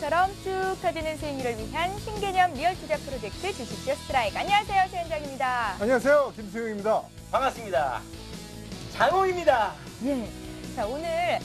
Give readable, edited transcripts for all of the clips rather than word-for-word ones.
바람처럼 쭉 터지는 수익률을 위한 신개념 리얼 투자 프로젝트 주식쇼 스트라이크. 안녕하세요, 최현정입니다. 안녕하세요, 김수영입니다. 반갑습니다. 장호입니다. 예. 자, 오늘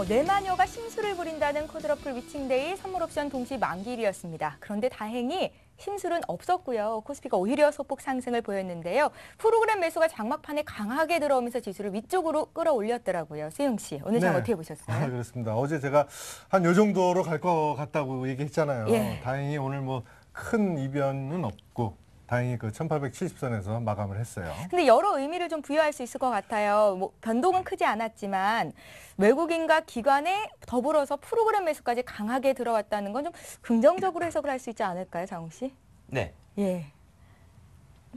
내마녀가 심술을 부린다는 코드러플 위칭데이 선물 옵션 동시 만기일이었습니다. 그런데 다행히 심술은 없었고요. 코스피가 오히려 소폭 상승을 보였는데요. 프로그램 매수가 장막판에 강하게 들어오면서 지수를 위쪽으로 끌어올렸더라고요. 수영 씨, 오늘 장 어떻게 보셨어요? 그렇습니다. 어제 제가 한 요 정도로 갈 것 같다고 얘기했잖아요. 예. 다행히 오늘 뭐 큰 이변은 없고 다행히 그 1870선에서 마감을 했어요. 근데 여러 의미를 좀 부여할 수 있을 것 같아요. 뭐 변동은 크지 않았지만 외국인과 기관에 더불어서 프로그램 매수까지 강하게 들어왔다는 건 좀 긍정적으로 해석을 할 수 있지 않을까요, 장욱 씨? 네. 예.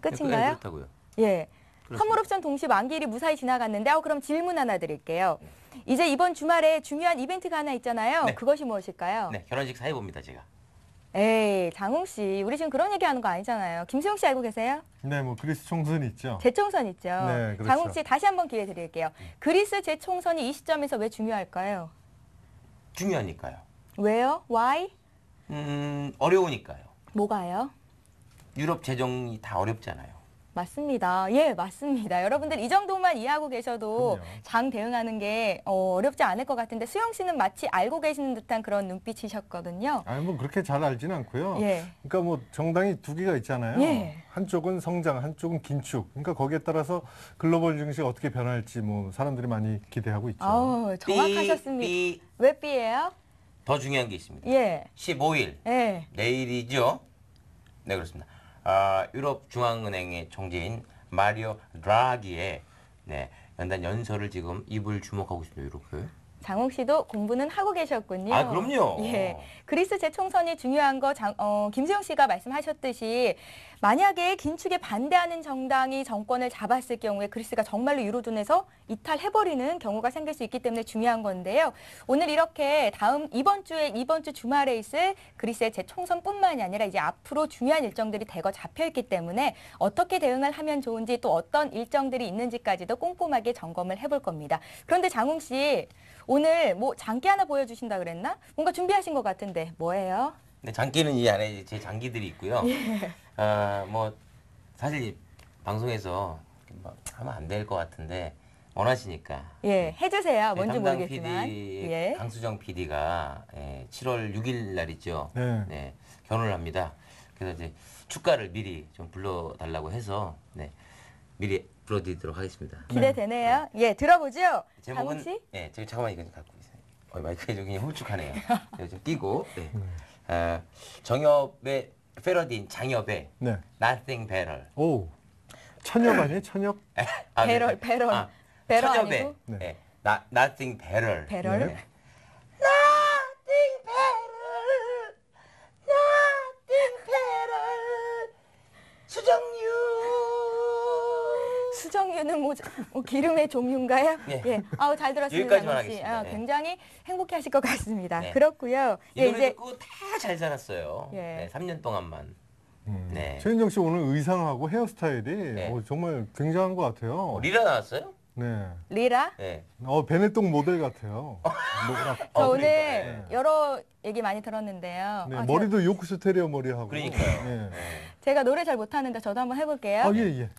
끝인가요? 그렇다고요. 예. 그렇습니다. 선물 옵션 동시 만기일이 무사히 지나갔는데 그럼 질문 하나 드릴게요. 이제 이번 주말에 중요한 이벤트가 하나 있잖아요. 네. 그것이 무엇일까요? 네, 결혼식 사회봅니다, 제가. 에이, 장욱 씨, 우리 지금 그런 얘기하는 거 아니잖아요. 김수영 씨 알고 계세요? 네, 뭐 그리스 총선 있죠. 재총선 있죠. 네, 그렇죠. 장욱 씨 다시 한번 기회 드릴게요. 그리스 재총선이 이 시점에서 왜 중요할까요? 중요하니까요. 왜요? Why? 어려우니까요. 뭐가요? 유럽 재정이 다 어렵잖아요. 맞습니다. 예, 맞습니다. 여러분들 이 정도만 이해하고 계셔도 그럼요. 장 대응하는 게 어렵지 않을 것 같은데 수영 씨는 마치 알고 계시는 듯한 그런 눈빛이셨거든요. 아니 뭐 그렇게 잘 알지는 않고요. 예. 그러니까 뭐 정당이 두 개가 있잖아요. 예. 한쪽은 성장, 한쪽은 긴축. 그러니까 거기에 따라서 글로벌 증시가 어떻게 변할지 뭐 사람들이 많이 기대하고 있죠. 아우, 정확하셨습니다. 왜 B예요? 더 중요한 게 있습니다. 예. 15일, 예. 내일이죠. 네, 그렇습니다. 유럽 중앙은행의 총재인 마리오 드라기의 연단 연설을 지금 입을 주목하고 있습니다. 이렇게. 장욱 씨도 공부는 하고 계셨군요. 아, 그럼요. 예. 그리스 재총선이 중요한 거 김수영 씨가 말씀하셨듯이 만약에 긴축에 반대하는 정당이 정권을 잡았을 경우에 그리스가 정말로 유로존에서 이탈해버리는 경우가 생길 수 있기 때문에 중요한 건데요. 오늘 이렇게 이번 주 주말에 있을 그리스의 재총선뿐만이 아니라 이제 앞으로 중요한 일정들이 대거 잡혀있기 때문에 어떻게 대응을 하면 좋은지 또 어떤 일정들이 있는지까지도 꼼꼼하게 점검을 해볼 겁니다. 그런데 장욱 씨, 오늘 뭐 장기 하나 보여주신다 그랬나? 뭔가 준비하신 것 같은데 뭐예요? 네, 장기는 이 안에 제 장기들이 있고요. 예. 뭐 사실 방송에서 뭐 하면 안 될 것 같은데 원하시니까. 예, 해주세요. 네, 뭔지 담당 모르겠지만. PD 예. 강수정 PD가 7월 6일 날 있죠. 네. 결혼을 합니다. 그래서 이제 축가를 미리 좀 불러달라고 해서 미리 불러드리도록 하겠습니다. 기대되네요. 예, 들어보죠. 장욱 제목은 씨. 저기 잠깐만 이거 좀 갖고 있어요. 마이크에 좀 그냥 홀쭉하네요. 좀 끼고. 네. 정엽의 패러디인 장엽의 네. Nothing Better. 오. 천엽 아니에요? 천엽? 배럴. 배럴 천엽의 아니고? Nothing Better. 배럴. 네. Nothing better, nothing better. 수정유는 뭐 기름의 종류인가요? 예. 아우 잘 들었습니다. 여기까지만 장욱 씨. 하겠습니다. 네. 굉장히 행복해하실 것 같습니다. 네. 그렇고요. 이 노래 듣고 다 잘 살았어요. 예. 3년 동안만. 네. 최은정 씨 오늘 의상하고 헤어스타일이 네. 정말 굉장한 것 같아요. 리라 나왔어요? 네. 리라. 네. 베네똥 모델 같아요. 저 오늘 그러니까요. 여러 얘기 많이 들었는데요. 네, 머리도 요크스 테리어 머리하고. 그러니까요. 네. 제가 노래 잘 못하는데 저도 한번 해볼게요. 예.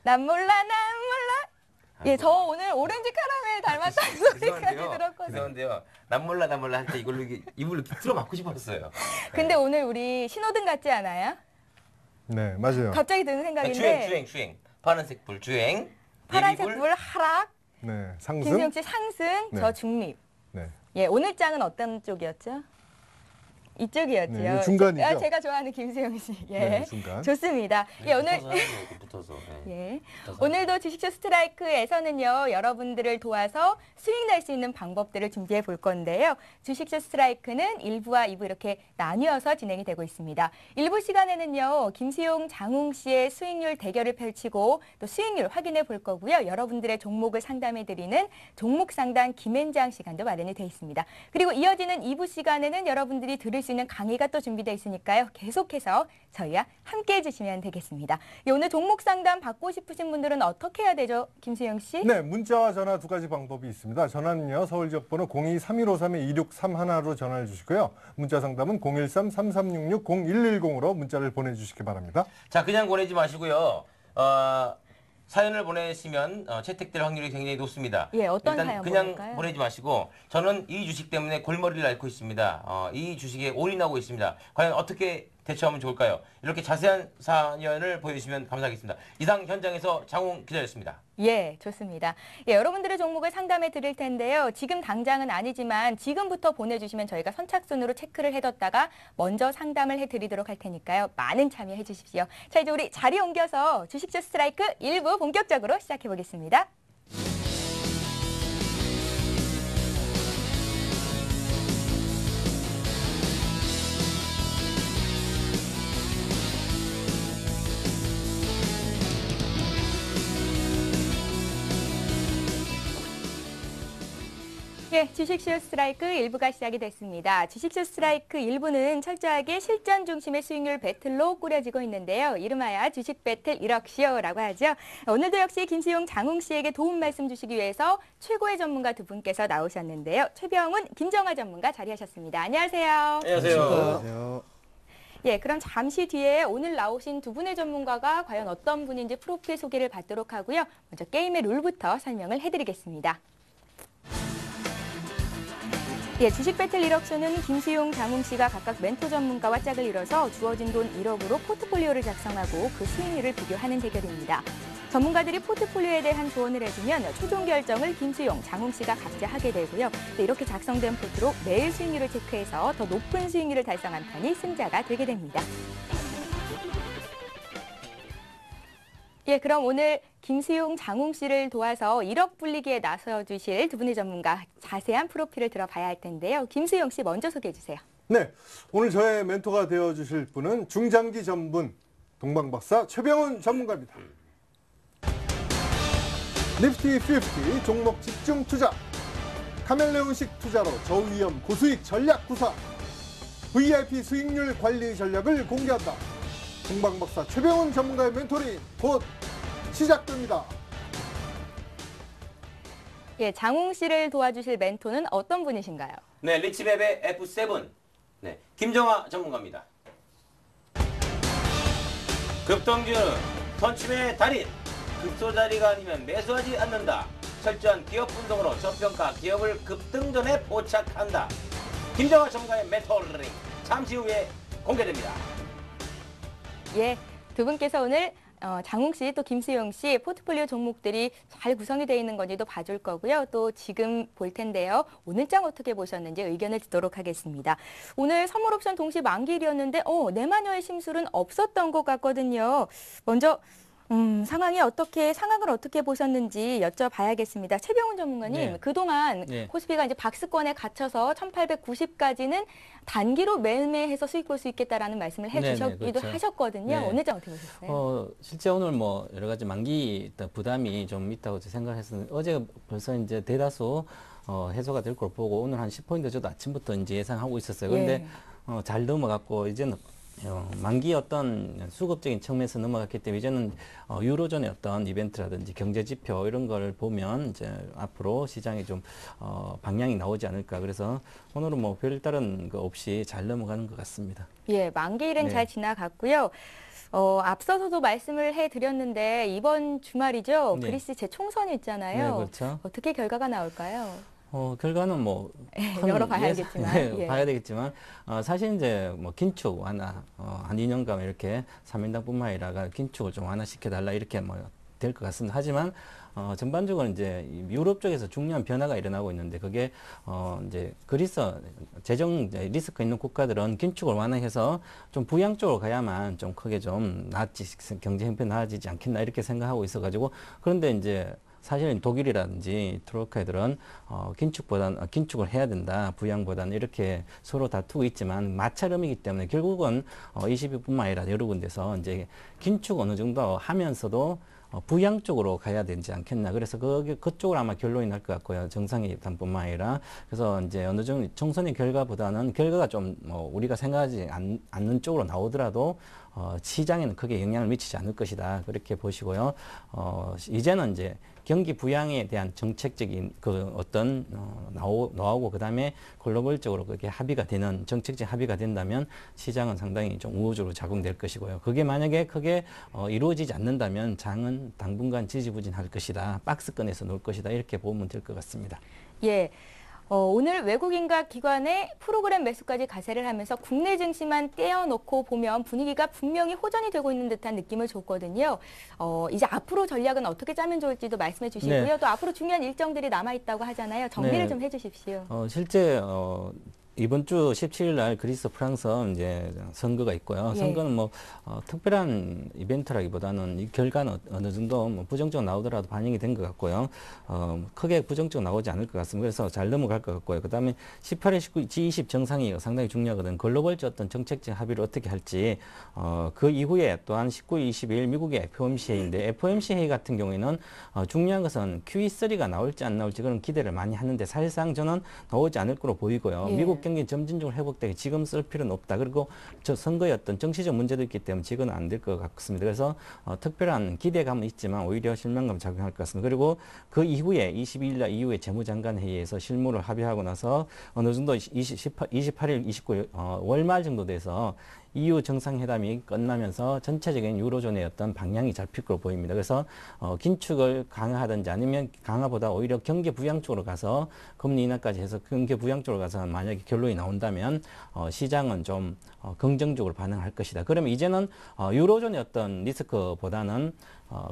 난 몰라, 난 몰라. 예, 저 오늘 오렌지 카라멜 닮았다는 소리까지 들었거든요. 죄송한데요. 난 몰라 할 때 이걸로 입으로 틀어 맞고 싶었어요. 근데 오늘 우리 신호등 같지 않아요? 네, 맞아요. 갑자기 드는 생각인데 주행. 파란색 불 주행. 파란색 예비불. 불 하락, 네, 상승. 김수영 씨 상승, 네. 저 중립. 네. 예, 오늘 장은 어떤 쪽이었죠? 이쪽이었죠. 네, 중간이죠. 제가 좋아하는 김수영 씨. 예, 네, 중간. 좋습니다. 예, 오늘 붙어서. 예. 붙어서. 오늘도 주식쇼 스트라이크에서는요, 여러분들을 도와서 수익 낼 수 있는 방법들을 준비해 볼 건데요. 주식쇼 스트라이크는 1부와 2부 이렇게 나뉘어서 진행이 되고 있습니다. 1부 시간에는요, 김수용, 장웅 씨의 수익률 대결을 펼치고 또 수익률 확인해 볼 거고요. 여러분들의 종목을 상담해 드리는 종목 상담 김앤장 시간도 마련이 되어 있습니다. 그리고 이어지는 2부 시간에는 여러분들이 들으실 수 있는 강의가 또 준비되어 있으니까요. 계속해서 저희와 함께해 주시면 되겠습니다. 예, 오늘 종목 상담 받고 싶으신 분들은 어떻게 해야 되죠, 김수영 씨? 네, 문자와 전화 두 가지 방법이 있습니다. 전화는요, 서울 지역번호 02-3153-2631로 전화를 주시고요. 문자 상담은 013-3366-0110으로 문자를 보내주시기 바랍니다. 자, 그냥 보내지 마시고요. 사연을 보내시면 채택될 확률이 굉장히 높습니다. 예, 어떤 일단 사연 그냥 보낼까요? 보내지 마시고 저는 이 주식 때문에 골머리를 앓고 있습니다. 이 주식에 올인하고 있습니다. 과연 어떻게 대처하면 좋을까요? 이렇게 자세한 사연을 보여주시면 감사하겠습니다. 이상 현장에서 장홍 기자였습니다. 예, 좋습니다. 예, 여러분들의 종목을 상담해 드릴 텐데요. 지금 당장은 아니지만 지금부터 보내주시면 저희가 선착순으로 체크를 해뒀다가 먼저 상담을 해드리도록 할 테니까요. 많은 참여해 주십시오. 자, 이제 우리 자리 옮겨서 주식주 스트라이크 1부 본격적으로 시작해 보겠습니다. 예, 주식쇼 스트라이크 1부가 시작이 됐습니다. 주식쇼 스트라이크 1부는 철저하게 실전 중심의 수익률 배틀로 꾸려지고 있는데요. 이름하여 주식 배틀 1억쇼라고 하죠. 오늘도 역시 김수용, 장홍 씨에게 도움 말씀 주시기 위해서 최고의 전문가 두 분께서 나오셨는데요. 최병훈, 김정아 전문가 자리하셨습니다. 안녕하세요. 안녕하세요. 예, 그럼 잠시 뒤에 오늘 나오신 두 분의 전문가가 과연 어떤 분인지 프로필 소개를 받도록 하고요. 먼저 게임의 룰부터 설명을 해드리겠습니다. 예, 주식 배틀 1억쇼는 김수용, 장홍 씨가 각각 멘토 전문가와 짝을 이뤄서 주어진 돈 1억으로 포트폴리오를 작성하고 그 수익률을 비교하는 대결입니다. 전문가들이 포트폴리오에 대한 조언을 해주면 최종 결정을 김수용, 장홍 씨가 각자 하게 되고요. 또 이렇게 작성된 포트로 매일 수익률을 체크해서 더 높은 수익률을 달성한 편이 승자가 되게 됩니다. 예, 그럼 오늘 김수용, 장홍 씨를 도와서 1억 불리기에 나서주실 두 분의 전문가 자세한 프로필을 들어봐야 할 텐데요. 김수용 씨 먼저 소개해 주세요. 네, 오늘 저의 멘토가 되어주실 분은 중장기 전문 동방박사 최병훈 전문가입니다. 니프티 50 종목 집중 투자, 카멜레온식 투자로 저위험 고수익 전략 구사, VIP 수익률 관리 전략을 공개한다. 동방박사 최병훈 전문가의 멘토링 곧 시작됩니다. 예, 장홍 씨를 도와주실 멘토는 어떤 분이신가요? 네, 리치맵의 F7. 네, 김정아 전문가입니다. 급등주, 펀침의 달인. 급소자리가 아니면 매수하지 않는다. 철저한 기업 분석으로 저평가 기업을 급등전에 포착한다. 김정아 전문가의 멘토링 잠시 후에 공개됩니다. 예, 두 분께서 오늘 장홍 씨 또 김수용 씨 포트폴리오 종목들이 잘 구성이 되어 있는 건지도 봐줄 거고요. 또 지금 볼 텐데요. 오늘장 어떻게 보셨는지 의견을 듣도록 하겠습니다. 오늘 선물 옵션 동시 만기일이었는데 내마녀의 심술은 없었던 것 같거든요. 먼저 상황을 어떻게 보셨는지 여쭤봐야겠습니다. 최병훈 전문가님, 네. 그동안 네. 코스피가 이제 박스권에 갇혀서 1890까지는 단기로 매매해서 수익 볼 수 있겠다라는 말씀을 해주셨기도 그렇죠. 하셨거든요. 네. 오늘 장 어떻게 보셨어요? 실제 오늘 뭐 여러 가지 만기 어떤 부담이 좀 있다고 생각했었는데 어제 벌써 이제 대다수 해소가 될 걸 보고 오늘 한 10포인트 저도 아침부터 이제 예상하고 있었어요. 그런데 잘 넘어갔고 이제는 만기 어떤 수급적인 측면에서 넘어갔기 때문에 이제는 유로존의 어떤 이벤트라든지 경제 지표 이런 걸 보면 이제 앞으로 시장에 좀 방향이 나오지 않을까. 그래서 오늘은 뭐 별다른 거 없이 잘 넘어가는 것 같습니다. 예, 만기일은 네. 잘 지나갔고요. 앞서서도 말씀을 해드렸는데 이번 주말이죠. 네. 그리스 재총선이 있잖아요. 네, 그렇죠. 어떻게 결과가 나올까요? 결과는 뭐 열어봐야겠지만, 네, 예. 봐야 되겠지만 사실 이제 뭐 긴축 완화 한 2년간 이렇게 3인당뿐만 아니라 긴축을 좀 완화시켜 달라 이렇게 뭐 될 것 같습니다. 하지만 전반적으로 이제 유럽 쪽에서 중요한 변화가 일어나고 있는데 그게 이제 그리스 재정 리스크 있는 국가들은 긴축을 완화해서 좀 부양 쪽으로 가야만 좀 크게 좀 경제 형편 나아지지 않겠나 이렇게 생각하고 있어가지고 그런데 이제 사실은 독일이라든지 트로이카 애들은 긴축을 해야 된다. 부양보다는 이렇게 서로 다투고 있지만 마찰음이기 때문에 결국은 22뿐만 아니라 여러 군데서 이제 긴축 어느 정도 하면서도 부양 쪽으로 가야 되지 않겠나. 그래서 그쪽으로 아마 결론이 날 것 같고요. 정상회담뿐만 아니라. 그래서 이제 어느 정도 총선의 결과보다는 결과가 좀 우리가 생각하지 않는 쪽으로 나오더라도 시장에는 크게 영향을 미치지 않을 것이다. 그렇게 보시고요. 이제는 이제 경기 부양에 대한 정책적인 그 어떤 나오고 그다음에 글로벌적으로 그게 합의가 되는 정책적 합의가 된다면 시장은 상당히 좀 우호적으로 작용될 것이고요. 그게 만약에 크게 이루어지지 않는다면 장은 당분간 지지부진할 것이다. 박스권에서 놀 것이다. 이렇게 보면 될 것 같습니다. 예. 오늘 외국인과 기관의 프로그램 매수까지 가세를 하면서 국내 증시만 떼어놓고 보면 분위기가 분명히 호전이 되고 있는 듯한 느낌을 줬거든요. 이제 앞으로 전략은 어떻게 짜면 좋을지도 말씀해 주시고요. 네. 또 앞으로 중요한 일정들이 남아있다고 하잖아요. 정리를 네. 좀 해주십시오. 실제 이번 주 17일 날 그리스, 프랑스 이제 선거가 있고요. 예. 선거는 뭐 특별한 이벤트라기보다는 이 결과는 어느 정도 뭐 부정적으로 나오더라도 반영이 된 것 같고요. 크게 부정적으로 나오지 않을 것 같습니다. 그래서 잘 넘어갈 것 같고요. 그다음에 18일, 19, G20 정상회의가 상당히 중요하거든. 글로벌적 어떤 정책적 합의를 어떻게 할지. 그 이후에 또한 19, 22일 미국의 FOMC 회의인데 FOMC 회의 같은 경우에는 중요한 것은 QE3가 나올지 안 나올지 그런 기대를 많이 하는데 사실상 저는 나오지 않을 거로 보이고요. 예. 미국 경기 점진적으로 회복되게 지금 쓸 필요는 없다. 그리고 저 선거의 어떤 정치적 문제도 있기 때문에 지금은 안 될 것 같습니다. 그래서 특별한 기대감은 있지만 오히려 실망감 작용할 것 같습니다. 그리고 그 이후에 22일 날 이후에 재무장관 회의에서 실무를 합의하고 나서 어느 정도 28일, 29일 월말 정도 돼서 EU 정상회담이 끝나면서 전체적인 유로존의 어떤 방향이 잡힐 걸로 보입니다. 그래서 긴축을 강화하든지 아니면 강화보다 오히려 경기 부양 쪽으로 가서 금리 인하까지 해서 경기 부양 쪽으로 가서 만약에 결론이 나온다면 시장은 좀 긍정적으로 반응할 것이다. 그러면 이제는 유로존의 어떤 리스크보다는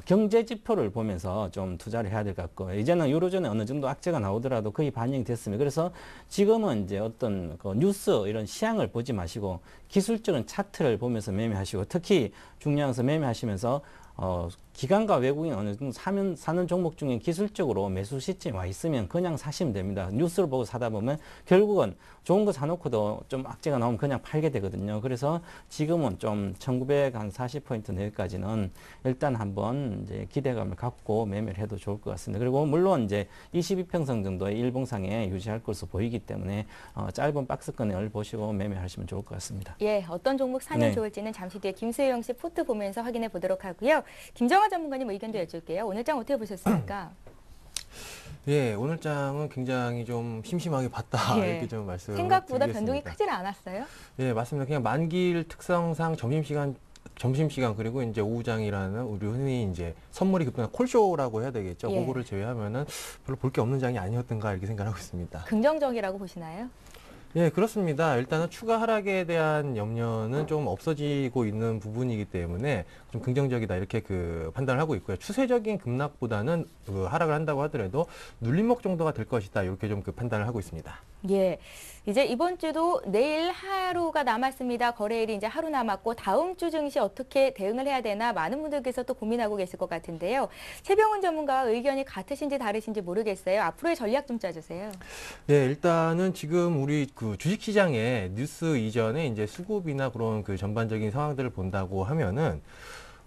경제 지표를 보면서 좀 투자를 해야 될 것 같고 이제는 유로존에 어느 정도 악재가 나오더라도 거의 반영이 됐습니다. 그래서 지금은 이제 어떤 그 뉴스 이런 시향을 보지 마시고 기술적인 차트를 보면서 매매하시고 특히 중요한 것은 매매하시면서 기관과 외국인 어느 정도 사는 종목 중에 기술적으로 매수 시점이 와 있으면 그냥 사시면 됩니다. 뉴스를 보고 사다 보면 결국은 좋은 거 사놓고도 좀 악재가 나오면 그냥 팔게 되거든요. 그래서 지금은 좀 1940포인트 내까지는 일단 한번 이제 기대감을 갖고 매매를 해도 좋을 것 같습니다. 그리고 물론 이제 22평선 정도의 일봉상에 유지할 것으로 보이기 때문에 짧은 박스권을 보시고 매매하시면 좋을 것 같습니다. 예, 어떤 종목 사면 네. 좋을지는 잠시 뒤에 김수영 씨 포트 보면서 확인해 보도록 하고요. 김정화 전문가님 의견도 여쭐게요. 오늘 장 어떻게 보셨습니까? 예, 오늘 장은 굉장히 좀 심심하게 봤다 예. 이렇게 좀 말씀을 생각보다 드리겠습니다. 변동이 크질 않았어요. 예, 맞습니다. 그냥 만기일 특성상 점심시간 그리고 이제 오후장이라는 우리 흔히 이제 선물이 급등한 콜쇼라고 해야 되겠죠. 예. 그거를 제외하면은 별로 볼 게 없는 장이 아니었던가 이렇게 생각하고 있습니다. 긍정적이라고 보시나요? 예, 그렇습니다. 일단은 추가 하락에 대한 염려는 좀 없어지고 있는 부분이기 때문에 좀 긍정적이다 이렇게 판단을 하고 있고요. 추세적인 급락보다는 하락을 한다고 하더라도 눌림목 정도가 될 것이다 이렇게 좀 판단을 하고 있습니다. 예. 이제 이번 주도 내일 하루가 남았습니다. 거래일이 이제 하루 남았고 다음 주 증시 어떻게 대응을 해야 되나 많은 분들께서 또 고민하고 계실 것 같은데요. 최병훈 전문가와 의견이 같으신지 다르신지 모르겠어요. 앞으로의 전략 좀 짜주세요. 네, 일단은 지금 우리 주식시장의 뉴스 이전에 이제 수급이나 그런 전반적인 상황들을 본다고 하면은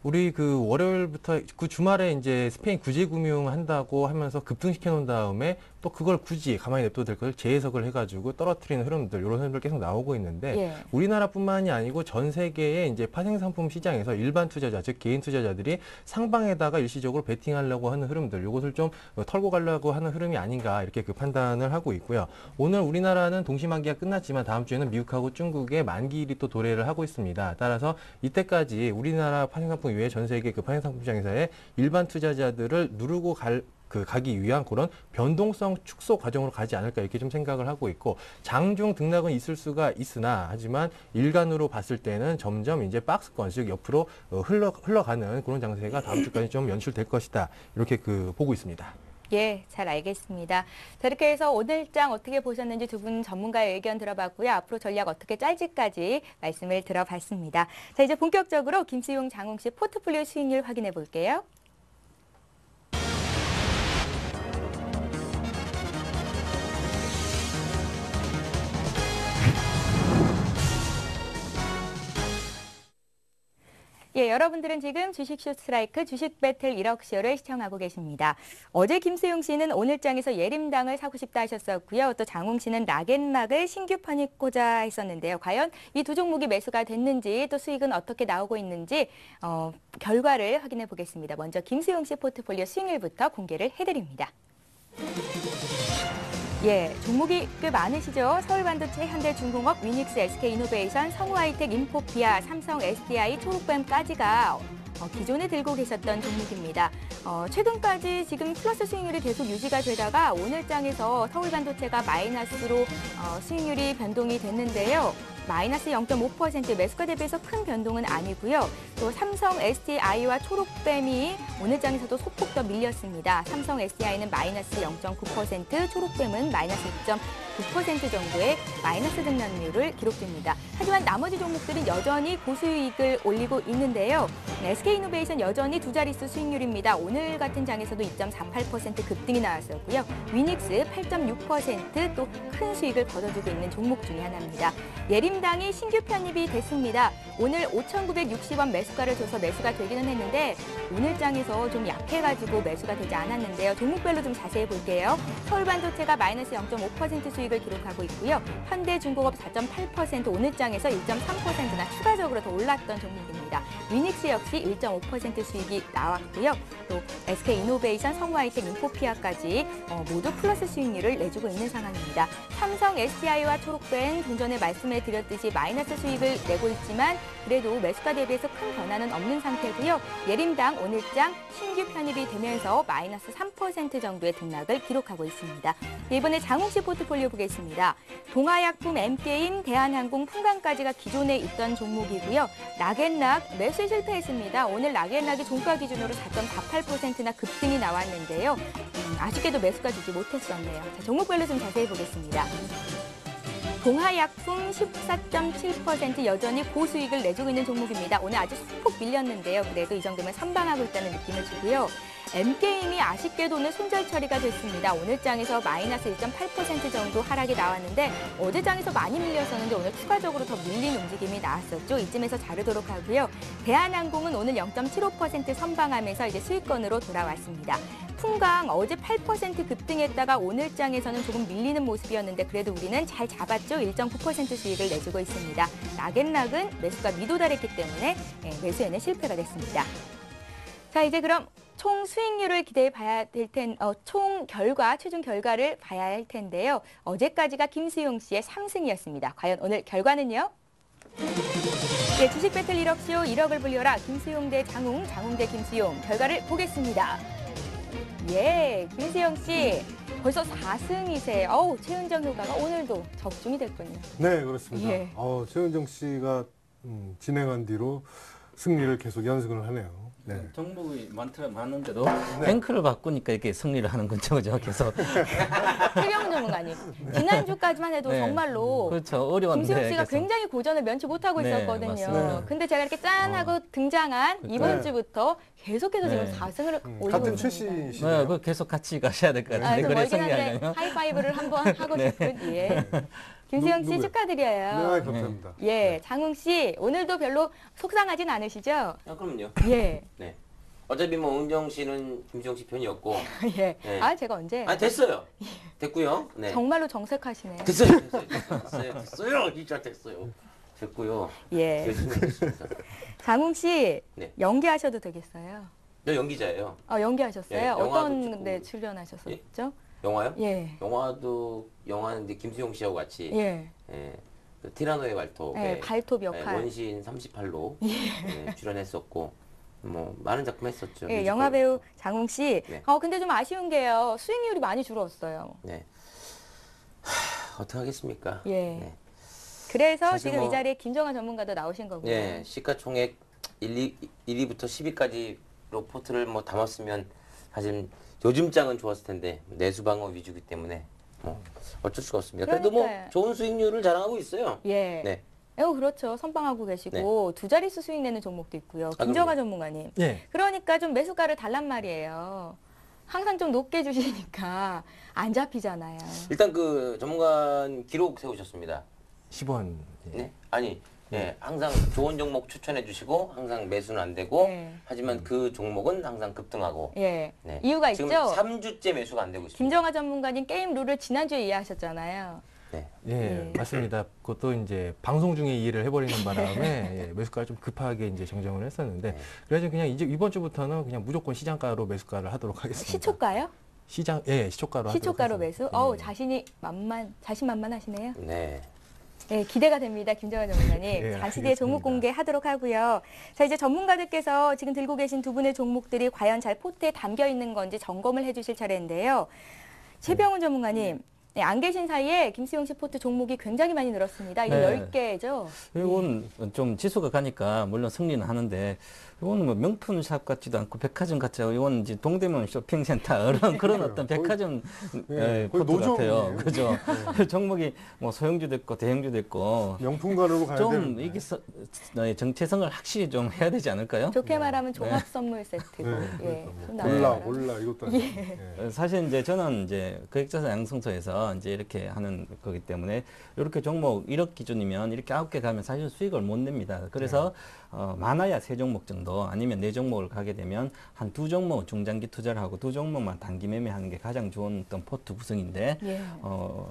우리 월요일부터 주말에 이제 스페인 구제금융 한다고 하면서 급등시켜 놓은 다음에 또 그걸 굳이 가만히 냅둬도 될 것을 재해석을 해가지고 떨어뜨리는 흐름들, 이런 흐름들 계속 나오고 있는데 예. 우리나라뿐만이 아니고 전 세계의 이제 파생상품 시장에서 일반 투자자, 즉 개인 투자자들이 상방에다가 일시적으로 베팅하려고 하는 흐름들, 이것을 좀 털고 가려고 하는 흐름이 아닌가 이렇게 판단을 하고 있고요. 오늘 우리나라는 동시만기가 끝났지만 다음 주에는 미국하고 중국의 만기일이 또 도래를 하고 있습니다. 따라서 이때까지 우리나라 파생상품 이외에 전 세계 파생상품 시장에서의 일반 투자자들을 누르고 가기 위한 그런 변동성 축소 과정으로 가지 않을까 이렇게 좀 생각을 하고 있고, 장중 등락은 있을 수가 있으나 하지만 일간으로 봤을 때는 점점 이제 박스권, 즉 옆으로 흘러가는 그런 장세가 다음 주까지 좀 연출될 것이다 이렇게 보고 있습니다. 예, 잘 알겠습니다. 자, 이렇게 해서 오늘 장 어떻게 보셨는지 두 분 전문가의 의견 들어봤고요. 앞으로 전략 어떻게 짤지까지 말씀을 들어봤습니다. 자, 이제 본격적으로 김수용 장홍 씨 포트폴리오 수익률 확인해 볼게요. 예, 여러분들은 지금 주식쇼 스트라이크 주식 배틀 1억 쇼를 시청하고 계십니다. 어제 김수용 씨는 오늘 장에서 예림당을 사고 싶다 하셨었고요. 또 장웅 씨는 락앤락을 신규 편입고자 했었는데요. 과연 이 두 종목이 매수가 됐는지 또 수익은 어떻게 나오고 있는지 결과를 확인해 보겠습니다. 먼저 김수용 씨 포트폴리오 수익률부터 공개를 해드립니다. 예, 종목이 꽤 많으시죠? 서울반도체, 현대중공업, 위닉스, SK이노베이션, 성우하이텍, 인포피아, 삼성, SDI, 초록뱀까지가 기존에 들고 계셨던 종목입니다. 최근까지 지금 플러스 수익률이 계속 유지가 되다가 오늘 장에서 서울반도체가 마이너스로 수익률이 변동이 됐는데요. 마이너스 0.5% 매수가 대비해서 큰 변동은 아니고요. 또 삼성, SDI와 초록뱀이 오늘 장에서도 소폭 더 밀렸습니다. 삼성, SDI는 마이너스 0.9%, 초록뱀은 마이너스 2.9% 정도의 마이너스 등락률을 기록 중입니다. 하지만 나머지 종목들은 여전히 고수익을 올리고 있는데요. SK이노베이션 여전히 두 자릿수 수익률입니다. 오늘 같은 장에서도 2.48% 급등이 나왔었고요. 위닉스 8.6% 또 큰 수익을 거둬주고 있는 종목 중에 하나입니다. 예림당이 신규 편입이 됐습니다. 오늘 5,960원 매수가를 줘서 매수가 되기는 했는데 오늘 장에서 좀 약해가지고 매수가 되지 않았는데요. 종목별로 좀 자세히 볼게요. 서울반도체가 마이너스 0.5% 수익을 기록하고 있고요. 현대중공업 4.8% 오늘 장에서 1.3%나 추가적으로 더 올랐던 종목입니다. 위닉스 역시 1.5% 수익이 나왔고요. 또 SK이노베이션, 성우하이텍, 인포피아까지 모두 플러스 수익률을 내주고 있는 상황입니다. 삼성, SDI와 초록뱀 좀 전에 말씀해 드렸듯이 마이너스 수익을 내고 있지만 그래도 매수가 대비해서 큰 변화는 없는 상태고요. 예림당 오늘장 신규 편입이 되면서 마이너스 3% 정도의 등락을 기록하고 있습니다. 이번에 장웅씨 포트폴리오 보겠습니다. 동아약품, M게임, 대한항공, 풍강까지가 기존에 있던 종목이고요. 락앤락 매수에 실패했습니다. 오늘 락앤락이 종가 기준으로 4.48%나 급등이 나왔는데요. 아쉽게도 매수가 되지 못했었네요. 자, 종목별로 좀 자세히 보겠습니다. 동아약품 14.7% 여전히 고수익을 내주고 있는 종목입니다. 오늘 아주 소폭 밀렸는데요. 그래도 이 정도면 선방하고 있다는 느낌을 주고요. M게임이 아쉽게도 오늘 손절 처리가 됐습니다. 오늘 장에서 마이너스 1.8% 정도 하락이 나왔는데 어제 장에서 많이 밀렸었는데 오늘 추가적으로 더 밀린 움직임이 나왔었죠. 이쯤에서 자르도록 하고요. 대한항공은 오늘 0.75% 선방하면서 이제 수익권으로 돌아왔습니다. 풍강 어제 8% 급등했다가 오늘 장에서는 조금 밀리는 모습이었는데 그래도 우리는 잘 잡았죠. 1.9% 수익을 내주고 있습니다. 락앤락은 매수가 미도달했기 때문에 매수에는 실패가 됐습니다. 자, 이제 그럼 총 수익률을 기대해 봐야 될 총 결과, 최종 결과를 봐야 할 텐데요. 어제까지가 김수용 씨의 3승이었습니다. 과연 오늘 결과는요? 네, 주식 배틀 1억쇼 1억을 불려라. 김수용 대 장웅, 장웅 대 김수용. 결과를 보겠습니다. 예, 김수용 씨 벌써 4승이세요. 어우, 최은정 효과가 오늘도 적중이 됐군요. 네, 그렇습니다. 예. 최은정 씨가 진행한 뒤로 승리를 계속 연승을 하네요. 네. 종목이 많은데도 앵커를 바꾸니까 이렇게 승리를 하는 거죠, 계속. 최경훈 전문가님, 지난주까지만 해도 네. 정말로 그렇죠, 어려웠는데. 김수용 씨가 계속. 굉장히 고전을 면치 못하고 네, 있었거든요. 맞습니다. 근데 제가 이렇게 짠하고 등장한 이번 네. 주부터 계속해서 지금 네. 4승을 올리고 같은 있습니다. 출신이시네요. 네, 그 계속 같이 가셔야 될 것 같은데 좀 그래 멀긴 한데 승리하려면. 하이파이브를 한번 하고 싶은 예. 김수영 씨 누구요? 축하드려요. 네, 감사합니다. 예, 장웅 씨 오늘도 별로 속상하진 않으시죠? 아, 그럼요. 예, 네. 어차피 뭐 은정 씨는 김수영 씨 편이었고. 예. 네. 아 제가 언제? 아, 됐어요. 됐고요. 네. 정말로 정색하시네. 됐어요. 진짜 됐어요. 됐고요. 예, 열심히 하겠습니다. 장웅 씨 네. 연기하셔도 되겠어요. 저 연기자예요. 연기하셨어요? 예, 영화도 어떤 찍고. 데 출연하셨었죠? 영화요? 예, 영화인데 김수영 씨하고 같이 예, 그 티라노의 발톱, 예, 발톱 역할. 원신 38로 출연했었고 뭐 많은 작품 했었죠. 예, 뮤지컬. 영화 배우 장웅 씨. 네. 근데 좀 아쉬운 게요. 수익률이 많이 줄었어요. 네. 어떻게 하겠습니까? 예. 네. 그래서 사실 지금 이 뭐- 자리에 김정환 전문가도 나오신 거고요. 예, 시가총액 1위부터 10위까지로 포트를 뭐 담았으면 사실 요즘 장은 좋았을 텐데 내수방어 위주기 때문에 뭐 어쩔 수가 없습니다. 그래도 뭐 그러니까요. 좋은 수익률을 자랑하고 있어요. 예. 네. 그렇죠. 선방하고 계시고 두 자릿수 수익 내는 종목도 있고요. 김정환 전문가님. 예. 그러니까 좀 매수가를 달란 말이에요. 항상 좀 높게 주시니까 안 잡히잖아요. 일단 그 전문가 기록 세우셨습니다. 10원. 예. 네? 아니 예, 항상 좋은 종목 추천해 주시고 항상 매수는 안 되고 네. 하지만 그 종목은 항상 급등하고 예. 네. 이유가 지금 있죠. 3주째 매수가 안 되고 있습니다. 김정하 전문가님 게임 룰을 지난주에 이해하셨잖아요. 네. 예, 맞습니다. 그것도 이제 방송 중에 이해를 해버리는 바람에 예, 매수가를 좀 급하게 이제 정정을 했었는데 네. 그래서 그냥 이제 이번 주부터는 그냥 무조건 시장가로 매수가를 하도록 하겠습니다. 시초가요? 시초가로 시초가로 하도록 매수? 하겠습니다. 어우, 예. 자신만만하시네요. 네. 네, 기대가 됩니다. 김정하 전문가님. 예, 잠시 뒤에 종목 알겠습니다. 공개하도록 하고요. 자, 이제 전문가들께서 지금 들고 계신 두 분의 종목들이 과연 잘 포트에 담겨 있는 건지 점검을 해주실 차례인데요. 최병훈 전문가님, 네, 안 계신 사이에 김수용 씨 포트 종목이 굉장히 많이 늘었습니다. 이게 네. 10개죠? 이건 좀 지수가 가니까 물론 승리는 하는데 이거는 뭐 명품샵 같지도 않고 백화점 같지 않고 이건 이제 동대문 쇼핑센터 그런 어떤 백화점 예, 거의 포트 같아요. 노점이에요. 그죠? 종목이 뭐 소형주도 있고 대형주도 있고 명품 가루로 가야 좀 되는데. 이게 정체성을 확실히 좀 해야 되지 않을까요? 좋게 말하면 종합 선물 세트고. 네, 예, 좀 골라 나아가라. 골라 이것도 아니고. 예. 사실 이제 저는 이제 거액자산 양성소에서 이제 이렇게 하는 거기 때문에 이렇게 종목 1억 기준이면 이렇게 9개 가면 사실 수익을 못 냅니다. 그래서 많아야 3종목 정도 아니면 4종목을 가게 되면 한 2종목 중장기 투자를 하고 2종목만 단기 매매하는 게 가장 좋은 어떤 포트 구성인데 예.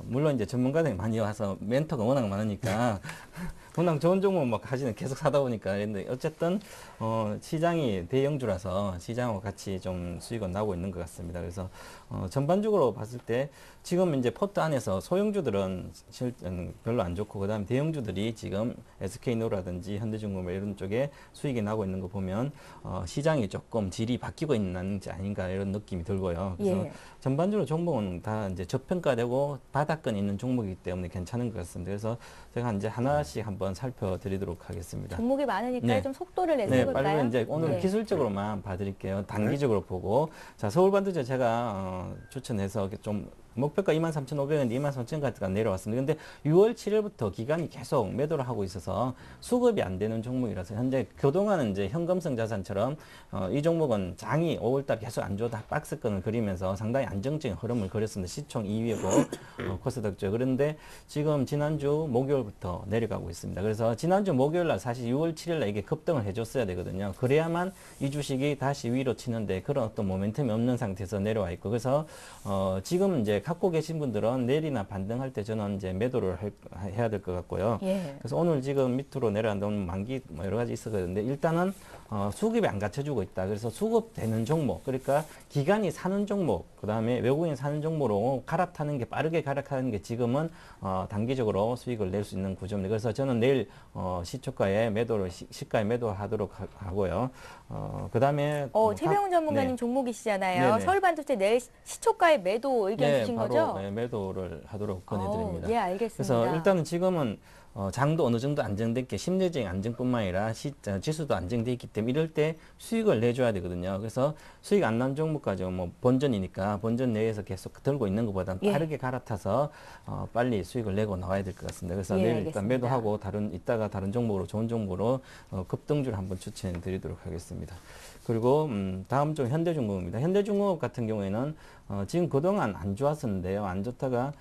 물론 이제 전문가들이 많이 와서 멘토가 워낙 많으니까 워낙 좋은 종목 막 하시는 계속 사다 보니까 근데 어쨌든 시장이 대형주라서 시장하고 같이 좀 수익은 나고 있는 것 같습니다. 그래서 전반적으로 봤을 때 지금 이제 포트 안에서 소형주들은 별로 안 좋고 그다음에 대형주들이 지금 SK노라든지 현대중공업 이런 쪽에 수익이 나고 있는 거 보면 시장이 조금 질이 바뀌고 있는지 아닌가 이런 느낌이 들고요. 그래서 예. 전반적으로 종목은 다 이제 저평가되고 바닥권 있는 종목이기 때문에 괜찮은 것 같습니다. 그래서 제가 이제 하나씩 한번 살펴드리도록 하겠습니다. 종목이 많으니까 네. 좀 속도를 내서 네, 해볼까요? 빨리 이제 오늘 네. 기술적으로만 봐드릴게요. 단기적으로 보고. 자, 서울반도체 제가 추천해서 좀 목표가 23,500원인데 23,000원까지 내려왔습니다. 근데 6월 7일부터 기간이 계속 매도를 하고 있어서 수급이 안 되는 종목이라서 현재 그동안은 이제 현금성 자산처럼 이 종목은 장이 5월달 계속 안 좋다 박스권을 그리면서 상당히 안정적인 흐름을 그렸습니다. 시총 2위고 코스닥 쪽. 그런데 지금 지난주 목요일부터 내려가고 있습니다. 그래서 지난주 목요일날 사실 6월 7일날 이게 급등을 해줬어야 되거든요. 그래야만 이 주식이 다시 위로 치는데 그런 어떤 모멘텀이 없는 상태에서 내려와 있고 그래서 지금 이제 갖고 계신 분들은 내리나 반등할 때 저는 이제 매도를 해야 될 것 같고요. 예. 그래서 오늘 지금 밑으로 내려간다 오늘 만기 뭐 여러 가지 있었는데 일단은 수급이 안 갖춰주고 있다. 그래서 수급되는 종목, 그러니까 기관이 사는 종목, 그 다음에 외국인 사는 종목으로 갈아타는 게 빠르게 갈아타는 게 지금은 단기적으로 수익을 낼 수 있는 구조입니다. 그래서 저는 내일 시초가에 매도를 시가에 매도하도록 하고요. 그 다음에 최병훈 전문가님 네. 종목이시잖아요. 네네. 서울반도체 내일 시초가에 매도 의견 주신 바로, 거죠? 네, 매도를 하도록 권해드립니다. 예, 알겠습니다. 그래서 일단은 지금은 장도 어느 정도 안정됐게 심리적인 안정뿐만 아니라 지수도 안정돼 있기 때문에 이럴 때 수익을 내줘야 되거든요. 그래서 수익 안 난 종목까지 뭐 본전이니까 본전 내에서 계속 들고 있는 것보다는 예. 빠르게 갈아타서 빨리 수익을 내고 나와야 될 것 같습니다. 그래서 예, 내일 알겠습니다. 일단 매도하고 이따가 다른 종목으로 좋은 종목으로 급등주를 한번 추천해 드리도록 하겠습니다. 그리고 다음 중 현대중공업입니다. 현대중공업 같은 경우에는 지금 그동안 안 좋았었는데요. 안 좋다가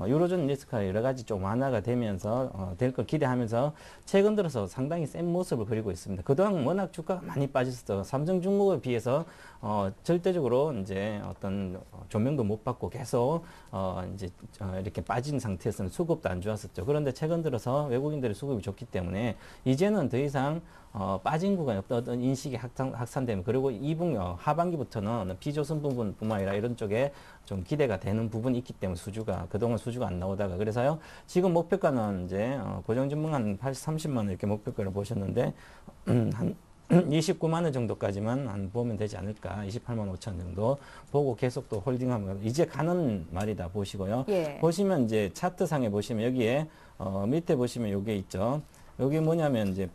유로존 리스크가 여러 가지 좀 완화가 되면서 될 걸 기대하면서 최근 들어서 상당히 센 모습을 그리고 있습니다. 그동안 워낙 주가가 많이 빠졌어. 삼성중공업에 비해서 절대적으로 이제 어떤 조명도 못 받고 계속 이제 이렇게 빠진 상태에서는 수급도 안 좋았었죠. 그런데 최근 들어서 외국인들의 수급이 좋기 때문에 이제는 더 이상 빠진 구간이 없다 어떤 인식이 확산되면 그리고 하반기부터는 비조선 부분뿐만 아니라 이런 쪽에 좀 기대가 되는 부분이 있기 때문에 그동안 수주가 안 나오다가 그래서요 지금 목표가는 이제 고정진문 한 30만 원 이렇게 목표가를 보셨는데 한 29만 원 정도까지만 안 보면 되지 않을까 28만 5천 정도 보고 계속 또 홀딩하면 이제 가는 말이다 보시고요. 예. 보시면 이제 차트상에 보시면 여기에 밑에 보시면 요게 있죠. 요게 뭐냐면 이제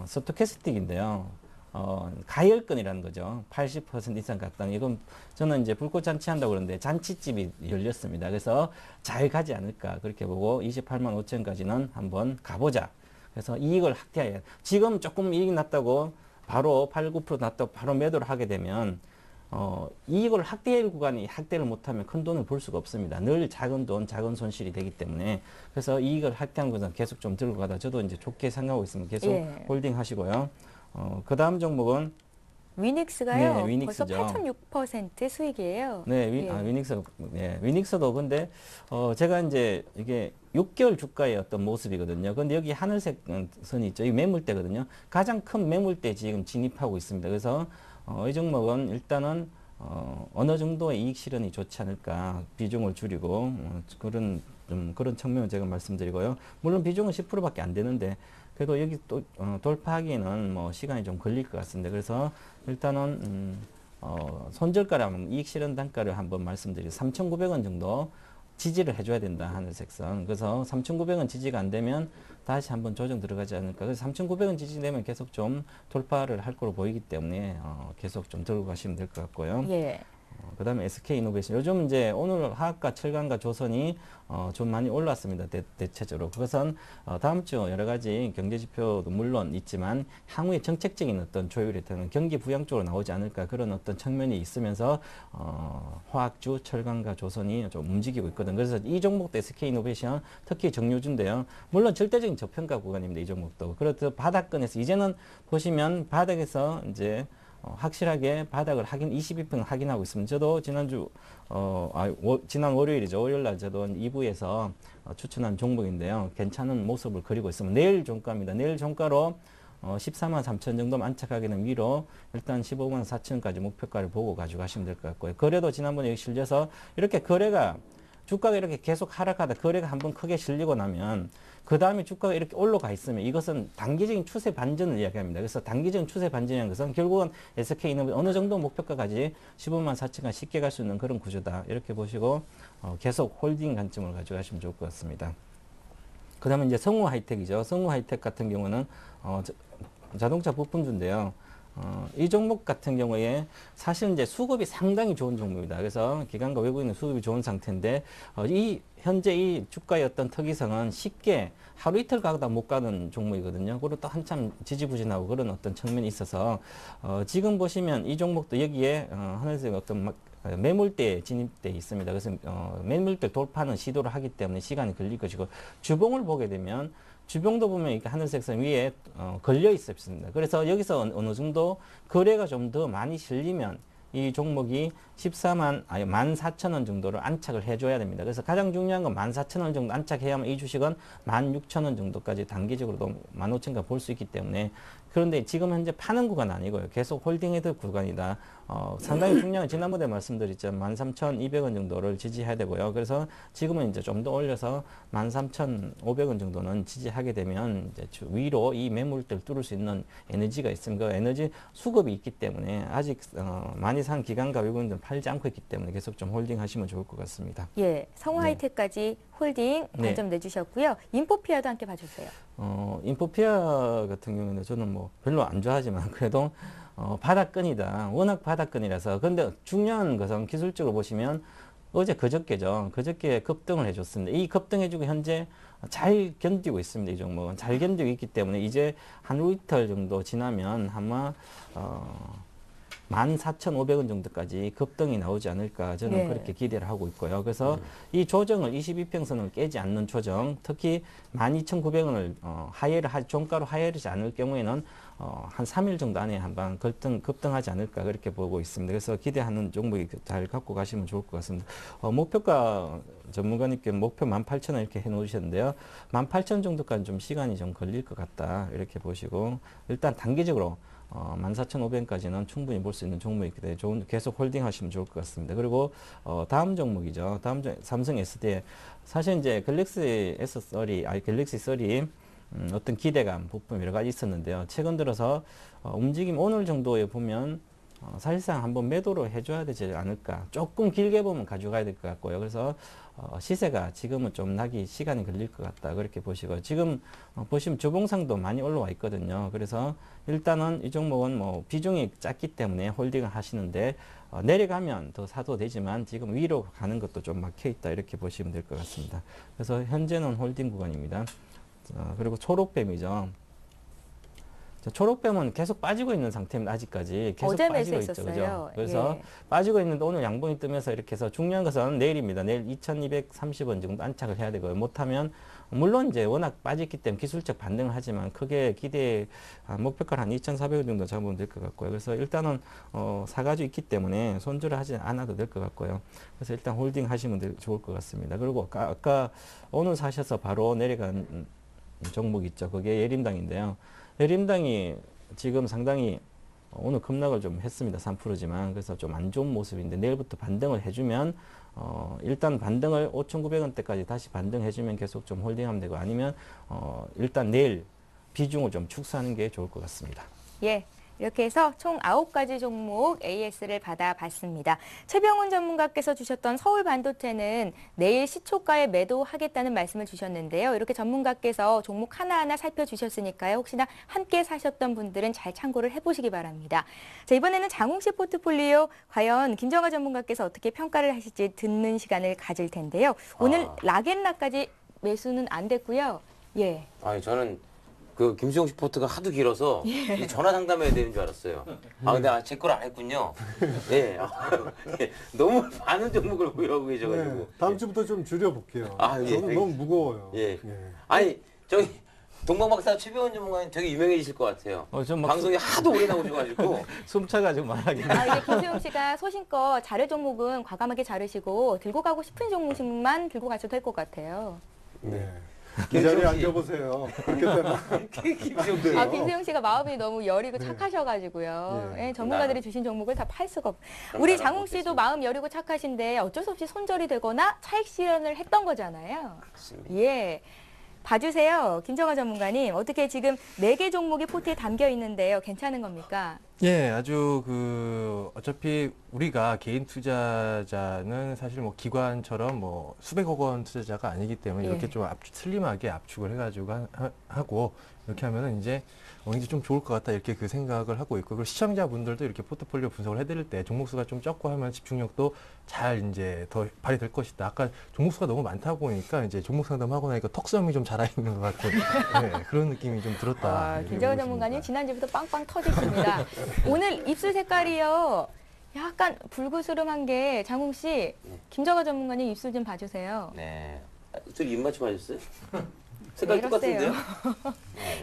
스토캐스틱인데요. 가열권이라는 거죠. 80% 이상 갔다. 이건 저는 이제 불꽃 잔치 한다고 그러는데 잔치집이 열렸습니다. 그래서 잘 가지 않을까 그렇게 보고 28만 5천까지는 한번 가보자. 그래서 이익을 확대해야 지금 조금 이익이 났다고 바로 8, 9% 났다고 바로 매도를 하게 되면 이익을 확대할 구간이 확대를 못하면 큰 돈을 벌 수가 없습니다. 늘 작은 돈, 작은 손실이 되기 때문에 그래서 이익을 확대한 것은 계속 좀 들고 가다 저도 이제 좋게 생각하고 있으면 계속 예. 홀딩 하시고요. 그 다음 종목은 위닉스가요. 네, 위닉스죠. 벌써 8.6% 수익이에요. 네, 예. 위닉스, 네, 위닉스도 근데 제가 이제 이게 6개월 주가의 어떤 모습이거든요. 근데 여기 하늘색 선이 있죠. 이 매물대거든요. 가장 큰 매물대 지금 진입하고 있습니다. 그래서 이 종목은 일단은 어느 정도의 이익 실현이 좋지 않을까 비중을 줄이고 그런 측면을 제가 말씀드리고요. 물론 비중은 10%밖에 안 되는데 그래도 여기 또 돌파하기에는 뭐 시간이 좀 걸릴 것 같습니다. 그래서 일단은 손절가를 한번 이익 실현 단가를 한번 말씀드리고 3,900원 정도 지지를 해줘야 된다 하늘색선. 그래서 3,900원 지지가 안 되면 다시 한번 조정 들어가지 않을까. 그래서 3,900원 지지되면 계속 좀 돌파를 할 거로 보이기 때문에 계속 좀 들고 가시면 될 것 같고요. 예. 그 다음에 SK이노베이션. 요즘 이제 오늘 화학과, 철강과 조선이 좀 많이 올랐습니다. 대체적으로. 그것은 다음 주 여러 가지 경제 지표도 물론 있지만 향후에 정책적인 어떤 조율에 따른 경기 부양 쪽으로 나오지 않을까 그런 어떤 측면이 있으면서 화학주, 철강과 조선이 좀 움직이고 있거든요. 그래서 이 종목도 SK이노베이션 특히 정유주인데요. 물론 절대적인 저평가 구간입니다. 이 종목도. 그래도 바닥권에서 이제는 보시면 바닥에서 이제 확실하게 바닥을 22평 확인하고 있습니다. 저도 지난주 지난 월요일이죠. 월요일 날 저도 2부에서 추천한 종목인데요. 괜찮은 모습을 그리고 있습니다. 내일 종가입니다. 내일 종가로 14만 3천 정도 안착하게 된 위로 일단 15만 4천까지 목표가를 보고 가져가시면 될 것 같고요. 거래도 지난번에 여기 실려서 이렇게 거래가 주가가 이렇게 계속 하락하다 거래가 한번 크게 실리고 나면 그 다음에 주가가 이렇게 올라가 있으면 이것은 단기적인 추세 반전을 이야기합니다. 그래서 단기적인 추세 반전이라는 것은 결국은 SK는 어느 정도 목표가까지 15만 4천까지 쉽게 갈 수 있는 그런 구조다. 이렇게 보시고 계속 홀딩 관점을 가져가시면 좋을 것 같습니다. 그 다음에 이제 성우 하이텍이죠. 성우 하이텍 같은 경우는 자동차 부품주인데요. 이 종목 같은 경우에 사실 이제 수급이 상당히 좋은 종목입니다. 그래서 기관과 외국인은 수급이 좋은 상태인데 현재 이 주가의 어떤 특이성은 쉽게 하루 이틀 가다 못 가는 종목이거든요. 그리고 또 한참 지지부진하고 그런 어떤 측면이 있어서 지금 보시면 이 종목도 여기에 하늘색 어떤 매물대에 진입돼 있습니다. 그래서 매물대 돌파는 시도를 하기 때문에 시간이 걸릴 것이고 주봉을 보게 되면 주봉도 보면 이렇게 하늘색 선 위에 걸려 있습니다. 그래서 여기서 어느 정도 거래가 좀 더 많이 실리면 이 종목이 14만 4천 원 정도를 안착을 해줘야 됩니다. 그래서 가장 중요한 건 14,000원 정도 안착해야만 이 주식은 16,000원 정도까지 단기적으로도 15,000원 볼 수 있기 때문에 그런데 지금 현재 파는 구간 아니고요. 계속 홀딩해둘 구간이다. 상당히 중요한 지난번에 말씀드렸지만 13,200원 정도를 지지해야 되고요. 그래서 지금은 이제 좀 더 올려서 13,500원 정도는 지지하게 되면 이제 위로 이 매물대를 뚫을 수 있는 에너지가 있습니다. 그 에너지 수급이 있기 때문에 아직 많이 산 기관과 외국인들은 팔지 않고 있기 때문에 계속 좀 홀딩 하시면 좋을 것 같습니다. 예, 성우하이텍까지 홀딩 관점 내주셨고요. 인포피아도 함께 봐주세요. 인포피아 같은 경우는 저는 뭐 별로 안 좋아하지만 그래도 바닥권이다. 워낙 바닥권이라서. 근데 중요한 것은 기술적으로 보시면 그저께죠. 그저께 급등을 해줬습니다. 이 급등해주고 현재 잘 견디고 있습니다. 이 종목은 잘 견디고 있기 때문에 이제 하루 이틀 정도 지나면 아마 14,500원 정도까지 급등이 나오지 않을까 저는 네. 그렇게 기대를 하고 있고요. 그래서 이 조정을 22평선을 깨지 않는 조정, 특히 12,900원을 종가로 하회하지 않을 경우에는 한 3일 정도 안에 한번 급등하지 않을까 그렇게 보고 있습니다. 그래서 기대하는 종목이 잘 갖고 가시면 좋을 것 같습니다. 목표가 전문가님께 목표 18,000원 이렇게 해놓으셨는데요. 18,000원 정도까지 좀 시간이 좀 걸릴 것 같다 이렇게 보시고 일단 단기적으로 14,500원까지는 충분히 볼 수 있는 종목이기 때문에 계속 홀딩 하시면 좋을 것 같습니다. 그리고 다음 종목이죠. 삼성 SD. 사실 이제 갤럭시 S30 어떤 기대감 부품 여러 가지 있었는데요. 최근 들어서 움직임 오늘 정도에 보면 사실상 한번 매도로 해줘야 되지 않을까. 조금 길게 보면 가져가야 될 것 같고요. 그래서 시세가 지금은 좀 나기 시간이 걸릴 것 같다. 그렇게 보시고 지금 보시면 주봉상도 많이 올라와 있거든요. 그래서 일단은 이 종목은 뭐 비중이 작기 때문에 홀딩을 하시는데 내려가면 더 사도 되지만 지금 위로 가는 것도 좀 막혀 있다. 이렇게 보시면 될 것 같습니다. 그래서 현재는 홀딩 구간입니다. 그리고 초록뱀이죠. 초록뱀은 계속 빠지고 있는 상태입니다. 아직까지 계속 어제 빠지고 있죠. 매수했었어요. 그죠? 그래서 예. 빠지고 있는데 오늘 양봉이 뜨면서 이렇게 해서 중요한 것은 내일입니다. 내일 2,230원 정도 안착을 해야 되고요. 못하면 물론 이제 워낙 빠졌기 때문에 기술적 반등을 하지만 크게 기대 목표가를 한 2,400원 정도 잡으면 될 것 같고요. 그래서 일단은 사가지고 있기 때문에 손절을 하지 않아도 될 것 같고요. 그래서 일단 홀딩 하시면 좋을 것 같습니다. 그리고 아까 오늘 사셔서 바로 내려간 종목 있죠. 그게 예림당인데요. 예림당이 지금 상당히 오늘 급락을 좀 했습니다. 3%지만 그래서 좀 안 좋은 모습인데 내일부터 반등을 해주면 일단 반등을 5,900원대까지 다시 반등해주면 계속 좀 홀딩하면 되고 아니면 일단 내일 비중을 좀 축소하는 게 좋을 것 같습니다. 예. 이렇게 해서 총 9가지 종목 AS를 받아봤습니다. 최병훈 전문가께서 주셨던 서울 반도체는 내일 시초가에 매도하겠다는 말씀을 주셨는데요. 이렇게 전문가께서 종목 하나하나 살펴주셨으니까요. 혹시나 함께 사셨던 분들은 잘 참고를 해보시기 바랍니다. 자, 이번에는 장홍씨 포트폴리오 과연 김정아 전문가께서 어떻게 평가를 하실지 듣는 시간을 가질 텐데요. 오늘 락앤락까지 매수는 안 됐고요. 예. 아니 저는 그 김수영 씨 포트가 하도 길어서 이 전화 상담해야 되는 줄 알았어요. 근데 제 걸 안 했군요. 예. 예. 너무 많은 종목을 보유하고 계셔가지고. 네, 다음 주부터 좀 줄여볼게요. 예. 저는 너무 무거워요. 예. 아니 저기 동방박사 최병훈 전문가님 되게 유명해지실 것 같아요. 방송에 하도 오래 나오셔가지고. 숨차가지고 말하기. 이제 김수용 씨가 소신껏 자를 종목은 과감하게 자르시고 들고 가고 싶은 종목만 들고 가셔도 될 것 같아요. 네. 이 자리에 앉아보세요. 그렇게 되면 김수영 씨. 김수용 씨가 마음이 너무 여리고 착하셔가지고요. 네. 예, 전문가들이 주신 종목을 다 팔 수가 없. 우리 장홍 씨도 마음 여리고 착하신데 어쩔 수 없이 손절이 되거나 차익 실현을 했던 거잖아요. 맞습니다. 예. 봐주세요. 김정아 전문가님. 어떻게 지금 4개 종목이 포트에 담겨 있는데요. 괜찮은 겁니까? 예, 아주 어차피 우리가 개인 투자자는 사실 뭐 기관처럼 뭐 수백억 원 투자자가 아니기 때문에 예. 이렇게 좀 슬림하게 압축을 해가지고 하고 이렇게 하면은 이제 좀 좋을 것 같다 이렇게 그 생각을 하고 있고 그리고 시청자분들도 이렇게 포트폴리오 분석을 해드릴 때 종목수가 좀 적고 하면 집중력도 잘 이제 더 발휘될 것이다. 아까 종목수가 너무 많다 보니까 이제 종목 상담하고 나니까 턱수염이 좀 자라 있는 것 같은 네, 그런 느낌이 좀 들었다. 이렇게 김정아 보고 전문가님 있습니다. 지난주부터 빵빵 터지십니다. 오늘 입술 색깔이요. 약간 불구스름한 게 장홍 씨, 김정아 전문가님 입술 좀 봐주세요. 네. 저기 입맞춤 하셨어요? 색깔 왜 똑같은데요?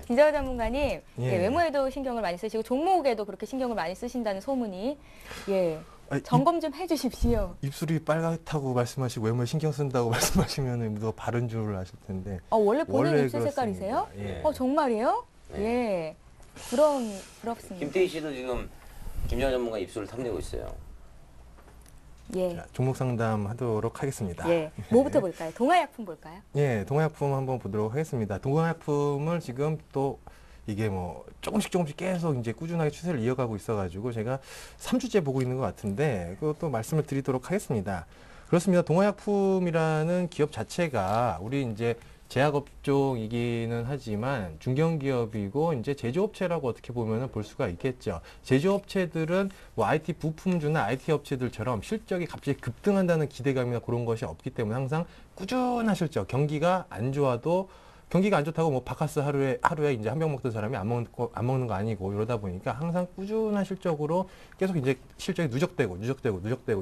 김정아 전문가님 예. 예, 외모에도 신경을 많이 쓰시고 종목에도 그렇게 신경을 많이 쓰신다는 소문이 예 아니, 점검 좀 해주십시오. 입술이 빨갛다고 말씀하시고 외모에 신경 쓴다고 말씀하시면 누가 바른 줄 아실 텐데. 원래 본인 원래 입술 색깔이세요? 그렇습니다. 예. 정말이에요? 네. 예. 부럽습니다. 김태희 씨도 지금 김정아 전문가 입술을 탐내고 있어요. 예. 자, 종목 상담 하도록 하겠습니다. 예. 뭐부터 볼까요? 동아약품 볼까요? 예, 동아약품 한번 보도록 하겠습니다. 동아약품을 지금 또 이게 뭐 조금씩 계속 이제 꾸준하게 추세를 이어가고 있어가지고 제가 3주째 보고 있는 것 같은데 그것도 말씀을 드리도록 하겠습니다. 그렇습니다. 동아약품이라는 기업 자체가 우리 이제 제약업종이기는 하지만 중견기업이고 이제 제조업체라고 어떻게 보면은 볼 수가 있겠죠. 제조업체들은 뭐 IT 부품주나 IT 업체들처럼 실적이 갑자기 급등한다는 기대감이나 그런 것이 없기 때문에 항상 꾸준한 실적, 경기가 안 좋아도 경기가 안 좋다고 뭐 바카스 하루에 이제 한 병 먹던 사람이 안 먹는 거 아니고 이러다 보니까 항상 꾸준한 실적으로 계속 이제 실적이 누적되고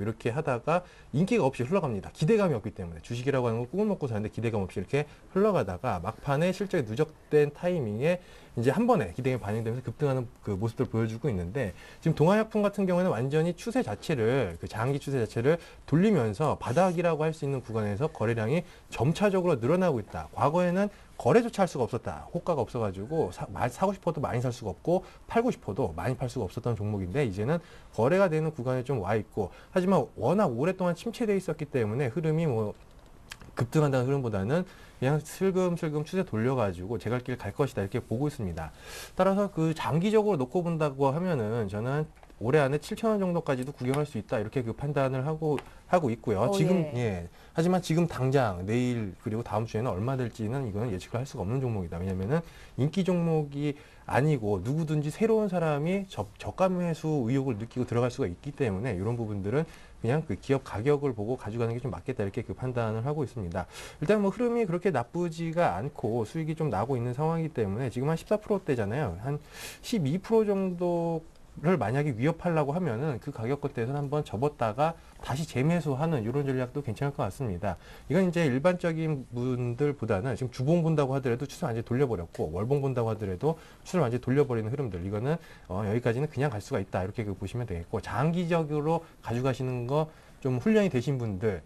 이렇게 하다가 인기가 없이 흘러갑니다. 기대감이 없기 때문에 주식이라고 하는 건 꿈을 먹고 사는데 기대감 없이 이렇게 흘러가다가 막판에 실적이 누적된 타이밍에 이제 한 번에 기대감이 반영되면서 급등하는 그 모습들을 보여주고 있는데 지금 동아약품 같은 경우에는 완전히 추세 자체를 그 장기 추세 자체를 돌리면서 바닥이라고 할 수 있는 구간에서 거래량이 점차적으로 늘어나고 있다. 과거에는 거래조차 할 수가 없었다. 호가가 없어가지고 사고 싶어도 많이 살 수가 없고 팔고 싶어도 많이 팔 수가 없었던 종목인데 이제는 거래가 되는 구간에 좀 와 있고 하지만 워낙 오랫동안 침체돼 있었기 때문에 흐름이 뭐 급등한다는 흐름보다는 그냥 슬금슬금 추세 돌려가지고 제 갈 길 갈 것이다 이렇게 보고 있습니다. 따라서 그 장기적으로 놓고 본다고 하면은 저는 올해 안에 7,000원 정도까지도 구경할 수 있다 이렇게 그 판단을 하고 있고요. 지금 예. 하지만 지금 당장 내일 그리고 다음 주에는 얼마 될지는 이거는 예측을 할 수가 없는 종목이다. 왜냐면은 인기 종목이 아니고 누구든지 새로운 사람이 저가 매수 의욕을 느끼고 들어갈 수가 있기 때문에 이런 부분들은 그냥 그 기업 가격을 보고 가져가는 게 좀 맞겠다 이렇게 그 판단을 하고 있습니다. 일단 뭐 흐름이 그렇게 나쁘지가 않고 수익이 좀 나고 있는 상황이기 때문에 지금 한 14%대잖아요. 한 12% 정도를 만약에 위협하려고 하면은 그 가격권대에서 한번 접었다가 다시 재매수하는 이런 전략도 괜찮을 것 같습니다. 이건 이제 일반적인 분들보다는 지금 주봉 본다고 하더라도 추세를 완전히 돌려버렸고 월봉 본다고 하더라도 추세를 완전히 돌려버리는 흐름들 이거는 여기까지는 그냥 갈 수가 있다 이렇게 보시면 되겠고 장기적으로 가져가시는 거 좀 훈련이 되신 분들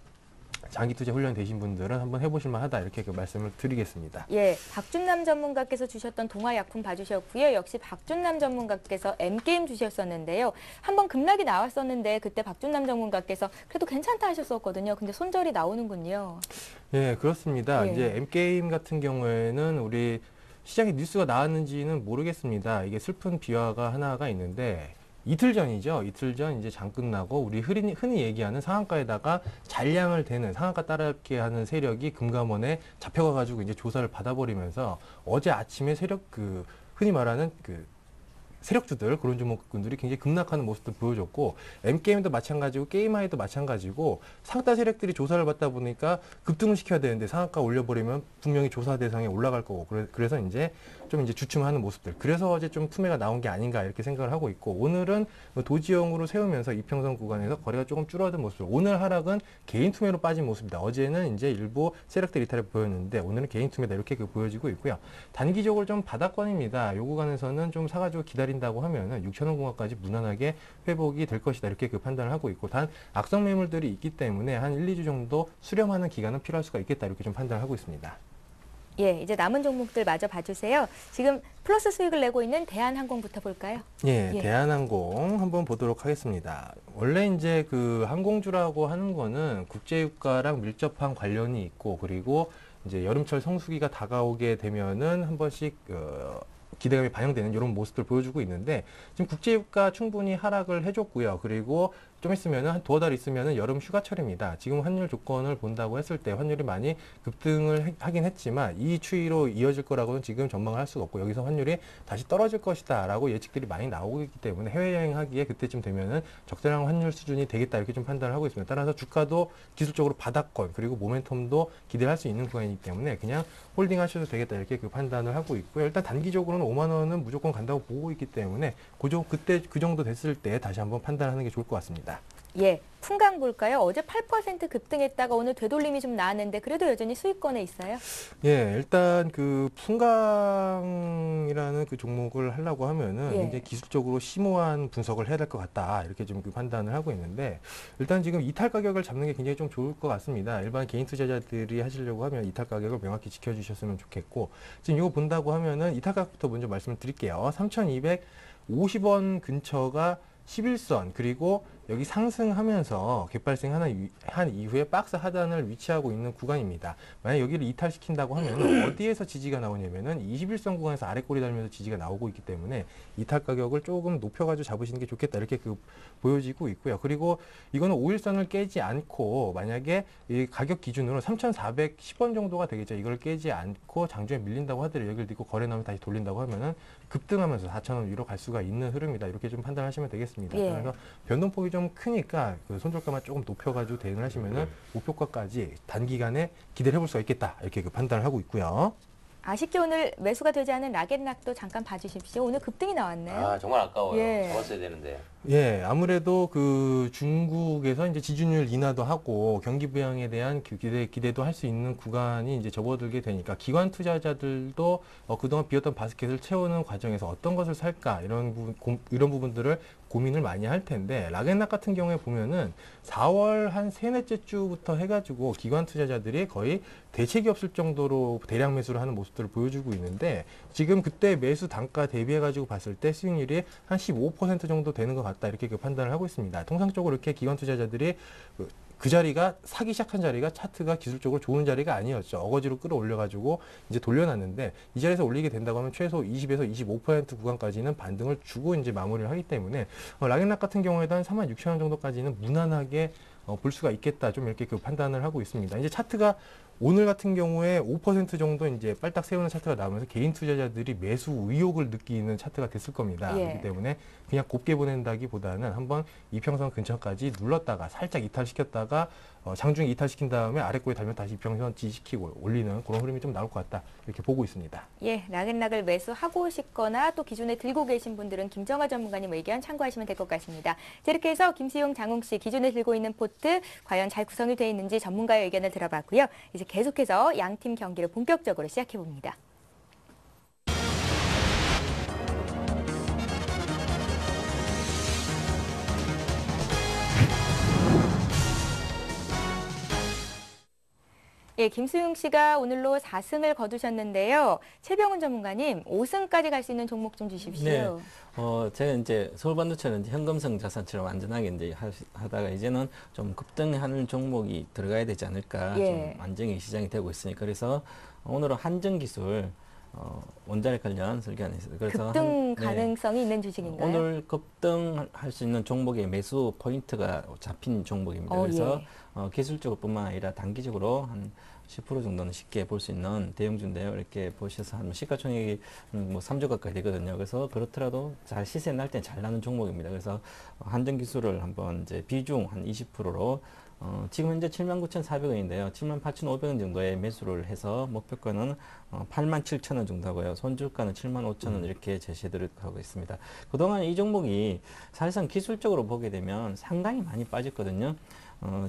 장기 투자 훈련 되신 분들은 한번 해보실 만하다 이렇게 그 말씀을 드리겠습니다. 예, 박준남 전문가께서 주셨던 동아약품 봐주셨고요. 역시 박준남 전문가께서 M게임 주셨었는데요. 한번 급락이 나왔었는데 그때 박준남 전문가께서 그래도 괜찮다 하셨었거든요. 근데 손절이 나오는군요. 예, 그렇습니다. 예. 이제 M게임 같은 경우에는 우리 시장에 뉴스가 나왔는지는 모르겠습니다. 이게 슬픈 비화가 하나가 있는데 이틀 전이죠. 이틀 전 이제 장 끝나고 우리 흔히 얘기하는 상한가에다가 잔량을 대는 상한가 따라잡게 하는 세력이 금감원에 잡혀가가지고 이제 조사를 받아버리면서 어제 아침에 흔히 말하는 세력주들 그런 종목군들이 굉장히 급락하는 모습도 보여줬고 M게임도 마찬가지고 게임하이도 마찬가지고 상다 세력들이 조사를 받다 보니까 급등을 시켜야 되는데 상한가 올려버리면 분명히 조사 대상에 올라갈 거고 그래서 이제 좀 이제 주춤하는 모습들 그래서 어제 좀 투매가 나온 게 아닌가 이렇게 생각을 하고 있고 오늘은 도지형으로 세우면서 이평선 구간에서 거래가 조금 줄어든 모습 오늘 하락은 개인 투매로 빠진 모습입니다. 어제는 이제 일부 세력들 이탈을 보였는데 오늘은 개인 투매다 이렇게 보여지고 있고요. 단기적으로 좀 바닥권입니다. 요 구간에서는 좀 사가지고 기다린다고 하면은 6,000원 구간까지 무난하게 회복이 될 것이다 이렇게 판단을 하고 있고 단 악성 매물들이 있기 때문에 한 1, 2주 정도 수렴하는 기간은 필요할 수가 있겠다 이렇게 좀 판단을 하고 있습니다. 예, 이제 남은 종목들 마저 봐주세요. 지금 플러스 수익을 내고 있는 대한항공부터 볼까요? 예, 예. 대한항공 한번 보도록 하겠습니다. 원래 이제 그 항공주라고 하는 거는 국제유가랑 밀접한 관련이 있고 그리고 이제 여름철 성수기가 다가오게 되면은 한 번씩 기대감이 반영되는 이런 모습들 보여주고 있는데 지금 국제유가 충분히 하락을 해줬고요. 그리고 좀 있으면은 한 두어 달 있으면은 여름 휴가철입니다. 지금 환율 조건을 본다고 했을 때 환율이 많이 급등을 하긴 했지만 이 추이로 이어질 거라고는 지금 전망을 할 수가 없고 여기서 환율이 다시 떨어질 것이다라고 예측들이 많이 나오고 있기 때문에 해외여행하기에 그때쯤 되면은 적절한 환율 수준이 되겠다 이렇게 좀 판단을 하고 있습니다. 따라서 주가도 기술적으로 바닥권 그리고 모멘텀도 기대할 수 있는 구간이기 때문에 그냥 홀딩 하셔도 되겠다 이렇게 그 판단을 하고 있고요. 일단 단기적으로는 5만 원은 무조건 간다고 보고 있기 때문에 그때 그 정도 됐을 때 다시 한번 판단하는 게 좋을 것 같습니다. 예, 풍강 볼까요? 어제 8% 급등했다가 오늘 되돌림이 좀 나왔는데 그래도 여전히 수익권에 있어요? 예, 일단 그 풍강이라는 그 종목을 하려고 하면은 예. 굉장히 기술적으로 심오한 분석을 해야 될 것 같다 이렇게 좀 그 판단을 하고 있는데 일단 지금 이탈 가격을 잡는 게 굉장히 좀 좋을 것 같습니다. 일반 개인 투자자들이 하시려고 하면 이탈 가격을 명확히 지켜주셨으면 좋겠고 지금 이거 본다고 하면은 이탈 가격부터 먼저 말씀을 드릴게요. 3,250원 근처가 11선 그리고 여기 상승하면서 갭발생한 이후에 박스 하단을 위치하고 있는 구간입니다. 만약 여기를 이탈시킨다고 하면 어디에서 지지가 나오냐면은 21선 구간에서 아래 꼬리 달면서 지지가 나오고 있기 때문에 이탈 가격을 조금 높여가지고 잡으시는 게 좋겠다 이렇게 보여지고 있고요. 그리고 이거는 5일선을 깨지 않고 만약에 이 가격 기준으로 3,410원 정도가 되겠죠. 이걸 깨지 않고 장중에 밀린다고 하더라도 여기를 딛고 거래 나오면 다시 돌린다고 하면은 급등하면서 4,000원 위로 갈 수가 있는 흐름이다. 이렇게 좀 판단하시면 되겠습니다. 예. 그래서 변동폭이 좀 크니까 그 손절가만 조금 높여가지고 대응을 하시면은 목표가까지 단기간에 기대를 해볼 수가 있겠다. 이렇게 그 판단을 하고 있고요. 아쉽게 오늘 매수가 되지 않은 락앤락도 잠깐 봐주십시오. 오늘 급등이 나왔네요. 아, 정말 아까워요. 예. 잡았어야 되는데. 예, 아무래도 그 중국에서 이제 지준율 인하도 하고 경기 부양에 대한 기대도 할 수 있는 구간이 이제 접어들게 되니까 기관 투자자들도 그동안 비었던 바스켓을 채우는 과정에서 어떤 것을 살까 이런 부분들을 고민을 많이 할 텐데 락앤락 같은 경우에 보면은 4월 한 세넷째 주부터 해가지고 기관 투자자들이 거의 대책이 없을 정도로 대량 매수를 하는 모습들을 보여주고 있는데 지금 그때 매수 단가 대비해가지고 봤을 때 수익률이 한 15% 정도 되는 것 같다 이렇게 그 판단을 하고 있습니다. 통상적으로 이렇게 기관 투자자들이 그 자리가 사기 시작한 자리가 차트가 기술적으로 좋은 자리가 아니었죠. 어거지로 끌어올려가지고 이제 돌려놨는데 이 자리에서 올리게 된다고 하면 최소 20에서 25% 구간까지는 반등을 주고 이제 마무리를 하기 때문에 락앤락 같은 경우에도 한 46,000원 정도까지는 무난하게 볼 수가 있겠다. 좀 이렇게 그 판단을 하고 있습니다. 이제 차트가 오늘 같은 경우에 5% 정도 이제 빨딱 세우는 차트가 나오면서 개인 투자자들이 매수 의욕을 느끼는 차트가 됐을 겁니다. 예. 그렇기 때문에 그냥 곱게 보낸다기보다는 한번 이평선 근처까지 눌렀다가 살짝 이탈시켰다가 장중에 이탈시킨 다음에 아래꼬에 달면 다시 이평선 지지시키고 올리는 그런 흐름이 좀 나올 것 같다. 이렇게 보고 있습니다. 예, 락앤락을 매수하고 싶거나 또 기존에 들고 계신 분들은 김정하 전문가님 의견 참고하시면 될 것 같습니다. 자, 이렇게 해서 김수용, 장홍 씨 기존에 들고 있는 포트 과연 잘 구성이 되어 있는지 전문가의 의견을 들어봤고요. 이제 계속해서 양팀 경기를 본격적으로 시작해 봅니다. 예, 김수용 씨가 오늘로 4승을 거두셨는데요. 최병훈 전문가님, 5승까지 갈 수 있는 종목 좀 주십시오. 제가 이제 서울반도체는 이제 현금성 자산처럼 안전하게 이제 하다가 이제는 좀 급등하는 종목이 들어가야 되지 않을까. 예. 좀 안정이 시장이 되고 있으니까. 그래서 오늘은 한전기술 원자력 관련 설계하는 있어요. 그래서 급등 가능성이 있는 주식인가요? 오늘 급등할 수 있는 종목의 매수 포인트가 잡힌 종목입니다. 그래서 기술적으로뿐만 아니라 단기적으로 한 10% 정도는 쉽게 볼 수 있는 대형주인데요. 이렇게 보셔서 한 시가총액이 뭐 3조 가까이 되거든요. 그래서 그렇더라도 잘 시세 날 때 잘 나는 종목입니다. 그래서 한전기술을 한번 이제 비중 한 20%로 지금 현재 79,400원인데요. 78,500원 정도의 매수를 해서 목표가는 87,000원 정도 하고요. 손절가는 75,000원 이렇게 제시해드리고 하고 있습니다. 그동안 이 종목이 사실상 기술적으로 보게 되면 상당히 많이 빠졌거든요.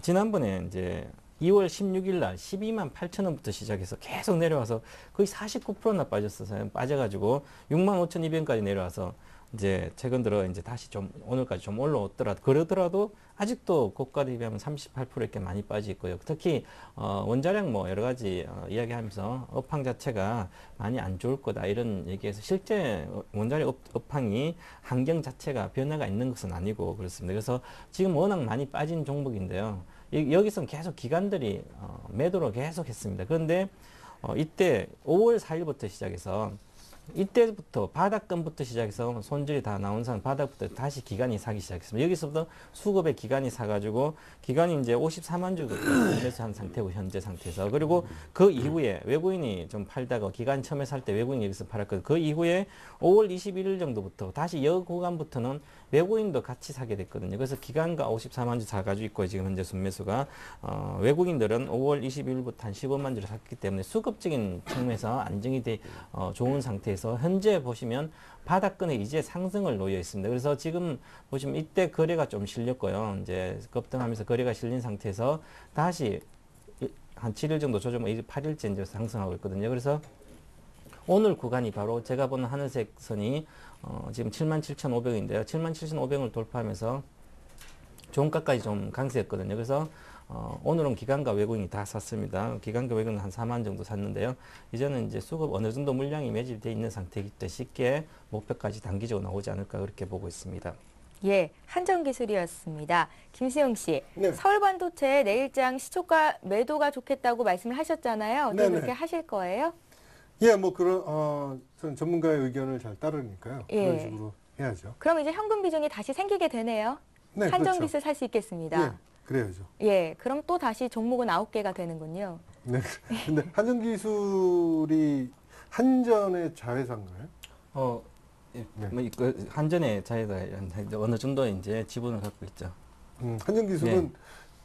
지난번에 이제 2월 16일 날 128,000원부터 시작해서 계속 내려와서 거의 49%나 빠졌어요. 빠져가지고 65,200원까지 내려와서 이제 최근 들어 이제 다시 좀 오늘까지 좀 올라오더라도 그러더라도 아직도 고가 대비하면 38% 이렇게 많이 빠져 있고요. 특히 원자력 뭐 여러 가지 이야기하면서 업황 자체가 많이 안 좋을 거다 이런 얘기해서 실제 원자력 업황이 환경 자체가 변화가 있는 것은 아니고 그렇습니다. 그래서 지금 워낙 많이 빠진 종목인데요. 여기서는 계속 기관들이 매도를 계속 했습니다. 그런데 이때 5월 4일부터 시작해서 이때부터 바닥권부터 시작해서 손질이 다 나온 상 바닥부터 다시 기관이 사기 시작했습니다. 여기서부터 수급의 기관이 사가지고 기관이 이제 54만 주 매수한 상태고 현재 상태에서 그리고 그 이후에 외국인이 좀 팔다가 기관 처음에 살 때 외국인이 여기서 팔았거든요. 그 이후에 5월 21일 정도부터 다시 여 구간부터는 외국인도 같이 사게 됐거든요. 그래서 기관가 54만 주 사가지고 있고 지금 현재 순매수가 외국인들은 5월 22일부터 한 15만 주를 샀기 때문에 수급적인 측면에서 안정이 돼 좋은 상태에서 현재 보시면 바닥권에 이제 상승을 놓여 있습니다. 그래서 지금 보시면 이때 거래가 좀 실렸고요. 이제 급등하면서 거래가 실린 상태에서 다시 한 7일 정도 조정, 8일째 이제 상승하고 있거든요. 그래서 오늘 구간이 바로 제가 보는 하늘색 선이 지금 77,500원인데요. 77,500원을 돌파하면서 종가까지 좀 강세였거든요. 그래서 오늘은 기관과 외국인이 다 샀습니다. 기관과 외국인은 한 4만 정도 샀는데요. 이제는 이제 수급 어느 정도 물량이 매집되어 있는 상태이기 때문에 쉽게 목표까지 단기적으로 나오지 않을까 그렇게 보고 있습니다. 예, 한전기술이었습니다. 김수영 씨, 네. 서울반도체 내일장 시초가 매도가 좋겠다고 말씀을 하셨잖아요. 또 네네. 그렇게 하실 거예요? 예, 뭐 그런 저는 전문가의 의견을 잘 따르니까요. 예. 그런 식으로 해야죠. 그럼 이제 현금 비중이 다시 생기게 되네요. 네, 한전기술 그렇죠. 살 수 있겠습니다. 예, 그래야죠. 예, 그럼 또 다시 종목은 9개가 되는군요. 네. 근데 한전기술이 한전의 자회사인가요? 네. 뭐 한전의 자회사 어느 정도 이제 지분을 갖고 있죠. 한전기술은 네.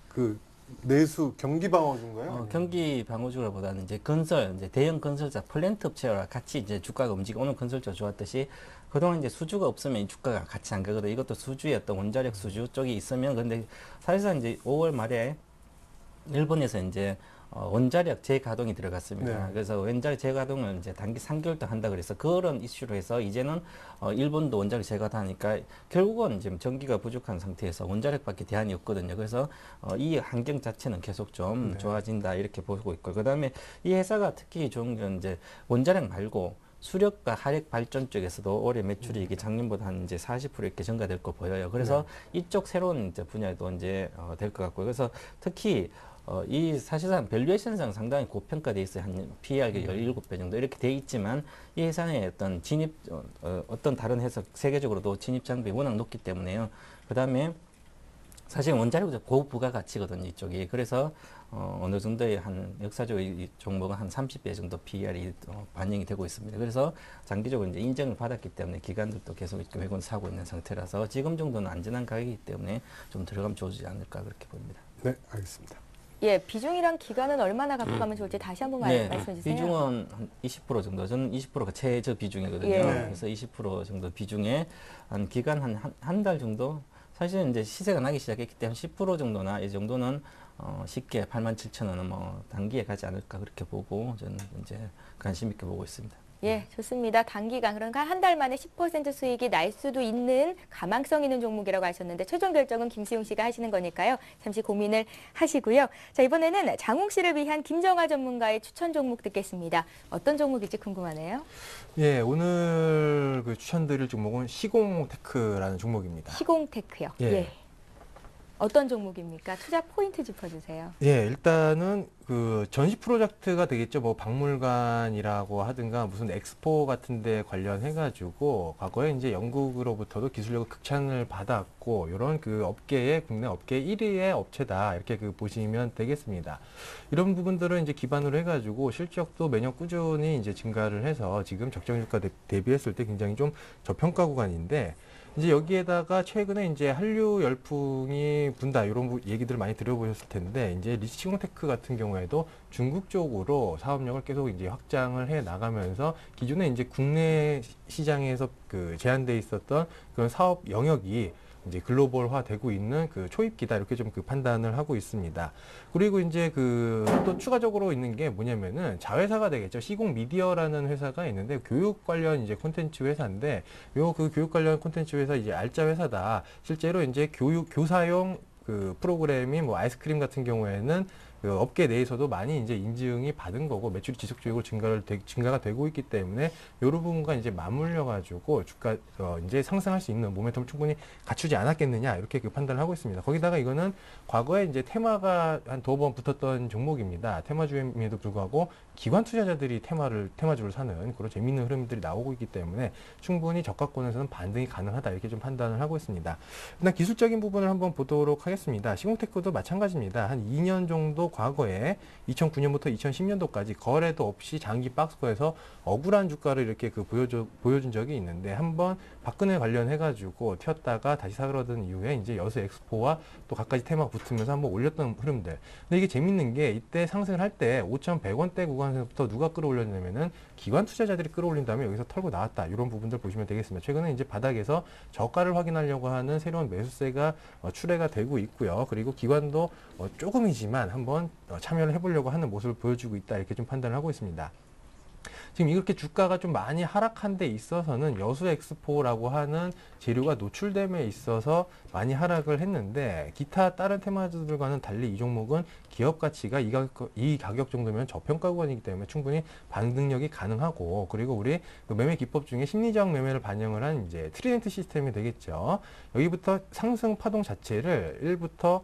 그 내수 경기 방어주인가요? 경기 방어주보다는 이제 건설, 이제 대형 건설사 플랜트 업체와 같이 이제 주가가 움직이고 오늘 건설주가 좋았듯이 그동안 이제 수주가 없으면 이 주가가 같이 안 가거든요. 이것도 수주의 어떤 원자력 수주 쪽이 있으면 근데 사실상 이제 5월 말에 일본에서 이제 원자력 재가동이 들어갔습니다. 네. 그래서 원자력 재가동을 이제 단기 3개월 더 한다 그래서 그런 이슈로 해서 이제는 일본도 원자력 재가동하니까 결국은 지금 전기가 부족한 상태에서 원자력밖에 대안이 없거든요. 그래서 이 환경 자체는 계속 좀 네. 좋아진다 이렇게 보고 있고 그다음에 이 회사가 특히 좋은 건 이제 원자력 말고 수력과 화력 발전 쪽에서도 올해 매출이 이게 작년보다 한 이제 40% 이렇게 증가될 거 보여요. 그래서 이쪽 새로운 이제 분야도 이제 될 것 같고요. 그래서 특히 이 사실상 밸류에이션상 상당히 고평가돼 있어요. 한 PER가 17배 정도 이렇게 돼 있지만 이 회사의 어떤 진입 어떤 다른 회사 세계적으로도 진입 장벽이 워낙 높기 때문에요. 그다음에 사실 원자력도 고부가가치거든요, 이쪽이. 그래서 어느 정도의 한 역사적으로 이 종목은 한 30배 정도 PER이 반영이 되고 있습니다. 그래서 장기적으로 이제 인정을 받았기 때문에 기관들도 계속 이렇게 매건 사고 있는 상태라서 지금 정도는 안전한 가격이기 때문에 좀 들어가면 좋지 않을까 그렇게 보입니다. 네, 알겠습니다. 예, 비중이랑 기간은 얼마나 갖고 가면 좋을지 다시 한번 말씀해 주세요. 비중은 한 20% 정도. 저는 20%가 최저 비중이거든요. 예. 그래서 20% 정도 비중에 한 기간 한 달 정도. 사실 이제 시세가 나기 시작했기 때문에 10% 정도나 이 정도는 쉽게 87,000원은 뭐 단기에 가지 않을까 그렇게 보고 저는 이제 관심 있게 보고 있습니다. 예, 좋습니다. 단기간, 그러니까 한 달 만에 10% 수익이 날 수도 있는 가망성 있는 종목이라고 하셨는데 최종 결정은 김수용 씨가 하시는 거니까요. 잠시 고민을 하시고요. 자, 이번에는 장웅 씨를 위한 김정아 전문가의 추천 종목 듣겠습니다. 어떤 종목일지 궁금하네요. 예, 오늘 그 추천드릴 종목은 시공테크라는 종목입니다. 시공테크요. 예. 어떤 종목입니까? 투자 포인트 짚어주세요. 예, 일단은 그 전시 프로젝트가 되겠죠. 뭐 박물관이라고 하든가 무슨 엑스포 같은 데 관련해가지고 과거에 이제 영국으로부터도 기술력을 극찬을 받았고, 이런 그 업계의, 국내 업계 1위의 업체다. 이렇게 그 보시면 되겠습니다. 이런 부분들을 이제 기반으로 해가지고 실적도 매년 꾸준히 이제 증가를 해서 지금 적정주가 대비했을 때 굉장히 좀 저평가 구간인데, 이제 여기에다가 최근에 이제 한류 열풍이 분다 이런 얘기들을 많이 들어보셨을 텐데, 이제 시공테크 같은 경우에도 중국 쪽으로 사업력을 계속 이제 확장을 해 나가면서 기존에 이제 국내 시장에서 그 제한돼 있었던 그런 사업 영역이 이제 글로벌화 되고 있는 그 초입기다, 이렇게 좀 그 판단을 하고 있습니다. 그리고 이제 그 또 추가적으로 있는 게 뭐냐면은 자회사가 되겠죠. 시공 미디어라는 회사가 있는데 교육 관련 이제 콘텐츠 회사인데, 요 그 교육 관련 콘텐츠 회사 이제 알짜 회사다. 실제로 이제 교사용 그 프로그램이 뭐 아이스크림 같은 경우에는 그 업계 내에서도 많이 이제 인증이 받은 거고 매출이 지속적으로 증가가 되고 있기 때문에 이런 부분과 이제 맞물려 가지고 주가 이제 상승할 수 있는 모멘텀을 충분히 갖추지 않았겠느냐, 이렇게 그 판단을 하고 있습니다. 거기다가 이거는 과거에 이제 테마가 한 2번 붙었던 종목입니다. 테마주임에도 불구하고 기관 투자자들이 테마주를 사는 그런 재미있는 흐름들이 나오고 있기 때문에 충분히 저가권에서는 반등이 가능하다, 이렇게 좀 판단을 하고 있습니다. 일단 기술적인 부분을 한번 보도록 하겠습니다. 시공테크도 마찬가지입니다. 한 2년 정도 과거에 2009년부터 2010년도까지 거래도 없이 장기 박스권에서 억울한 주가를 이렇게 그 보여준 적이 있는데, 한번 박근혜 관련해가지고 튀었다가 다시 사그러든 이후에 이제 여수 엑스포와 또 갖가지 테마가 붙으면서 한번 올렸던 흐름들. 근데 이게 재밌는 게 이때 상승을 할 때 5,100원대 구간에서부터 누가 끌어올렸냐면은 기관 투자자들이 끌어올린 다음에 여기서 털고 나왔다. 이런 부분들 보시면 되겠습니다. 최근에 이제 바닥에서 저가를 확인하려고 하는 새로운 매수세가 출회가 되고 있고요. 그리고 기관도 조금이지만 한번 참여를 해보려고 하는 모습을 보여주고 있다, 이렇게 좀 판단을 하고 있습니다. 지금 이렇게 주가가 좀 많이 하락한 데 있어서는 여수 엑스포라고 하는 재료가 노출됨에 있어서 많이 하락을 했는데, 기타 다른 테마주들과는 달리 이 종목은 기업 가치가 이 가격 정도면 저평가 구간이기 때문에 충분히 반등력이 가능하고, 그리고 우리 그 매매 기법 중에 심리적 매매를 반영을 한 이제 트리덴트 시스템이 되겠죠. 여기부터 상승 파동 자체를 1부터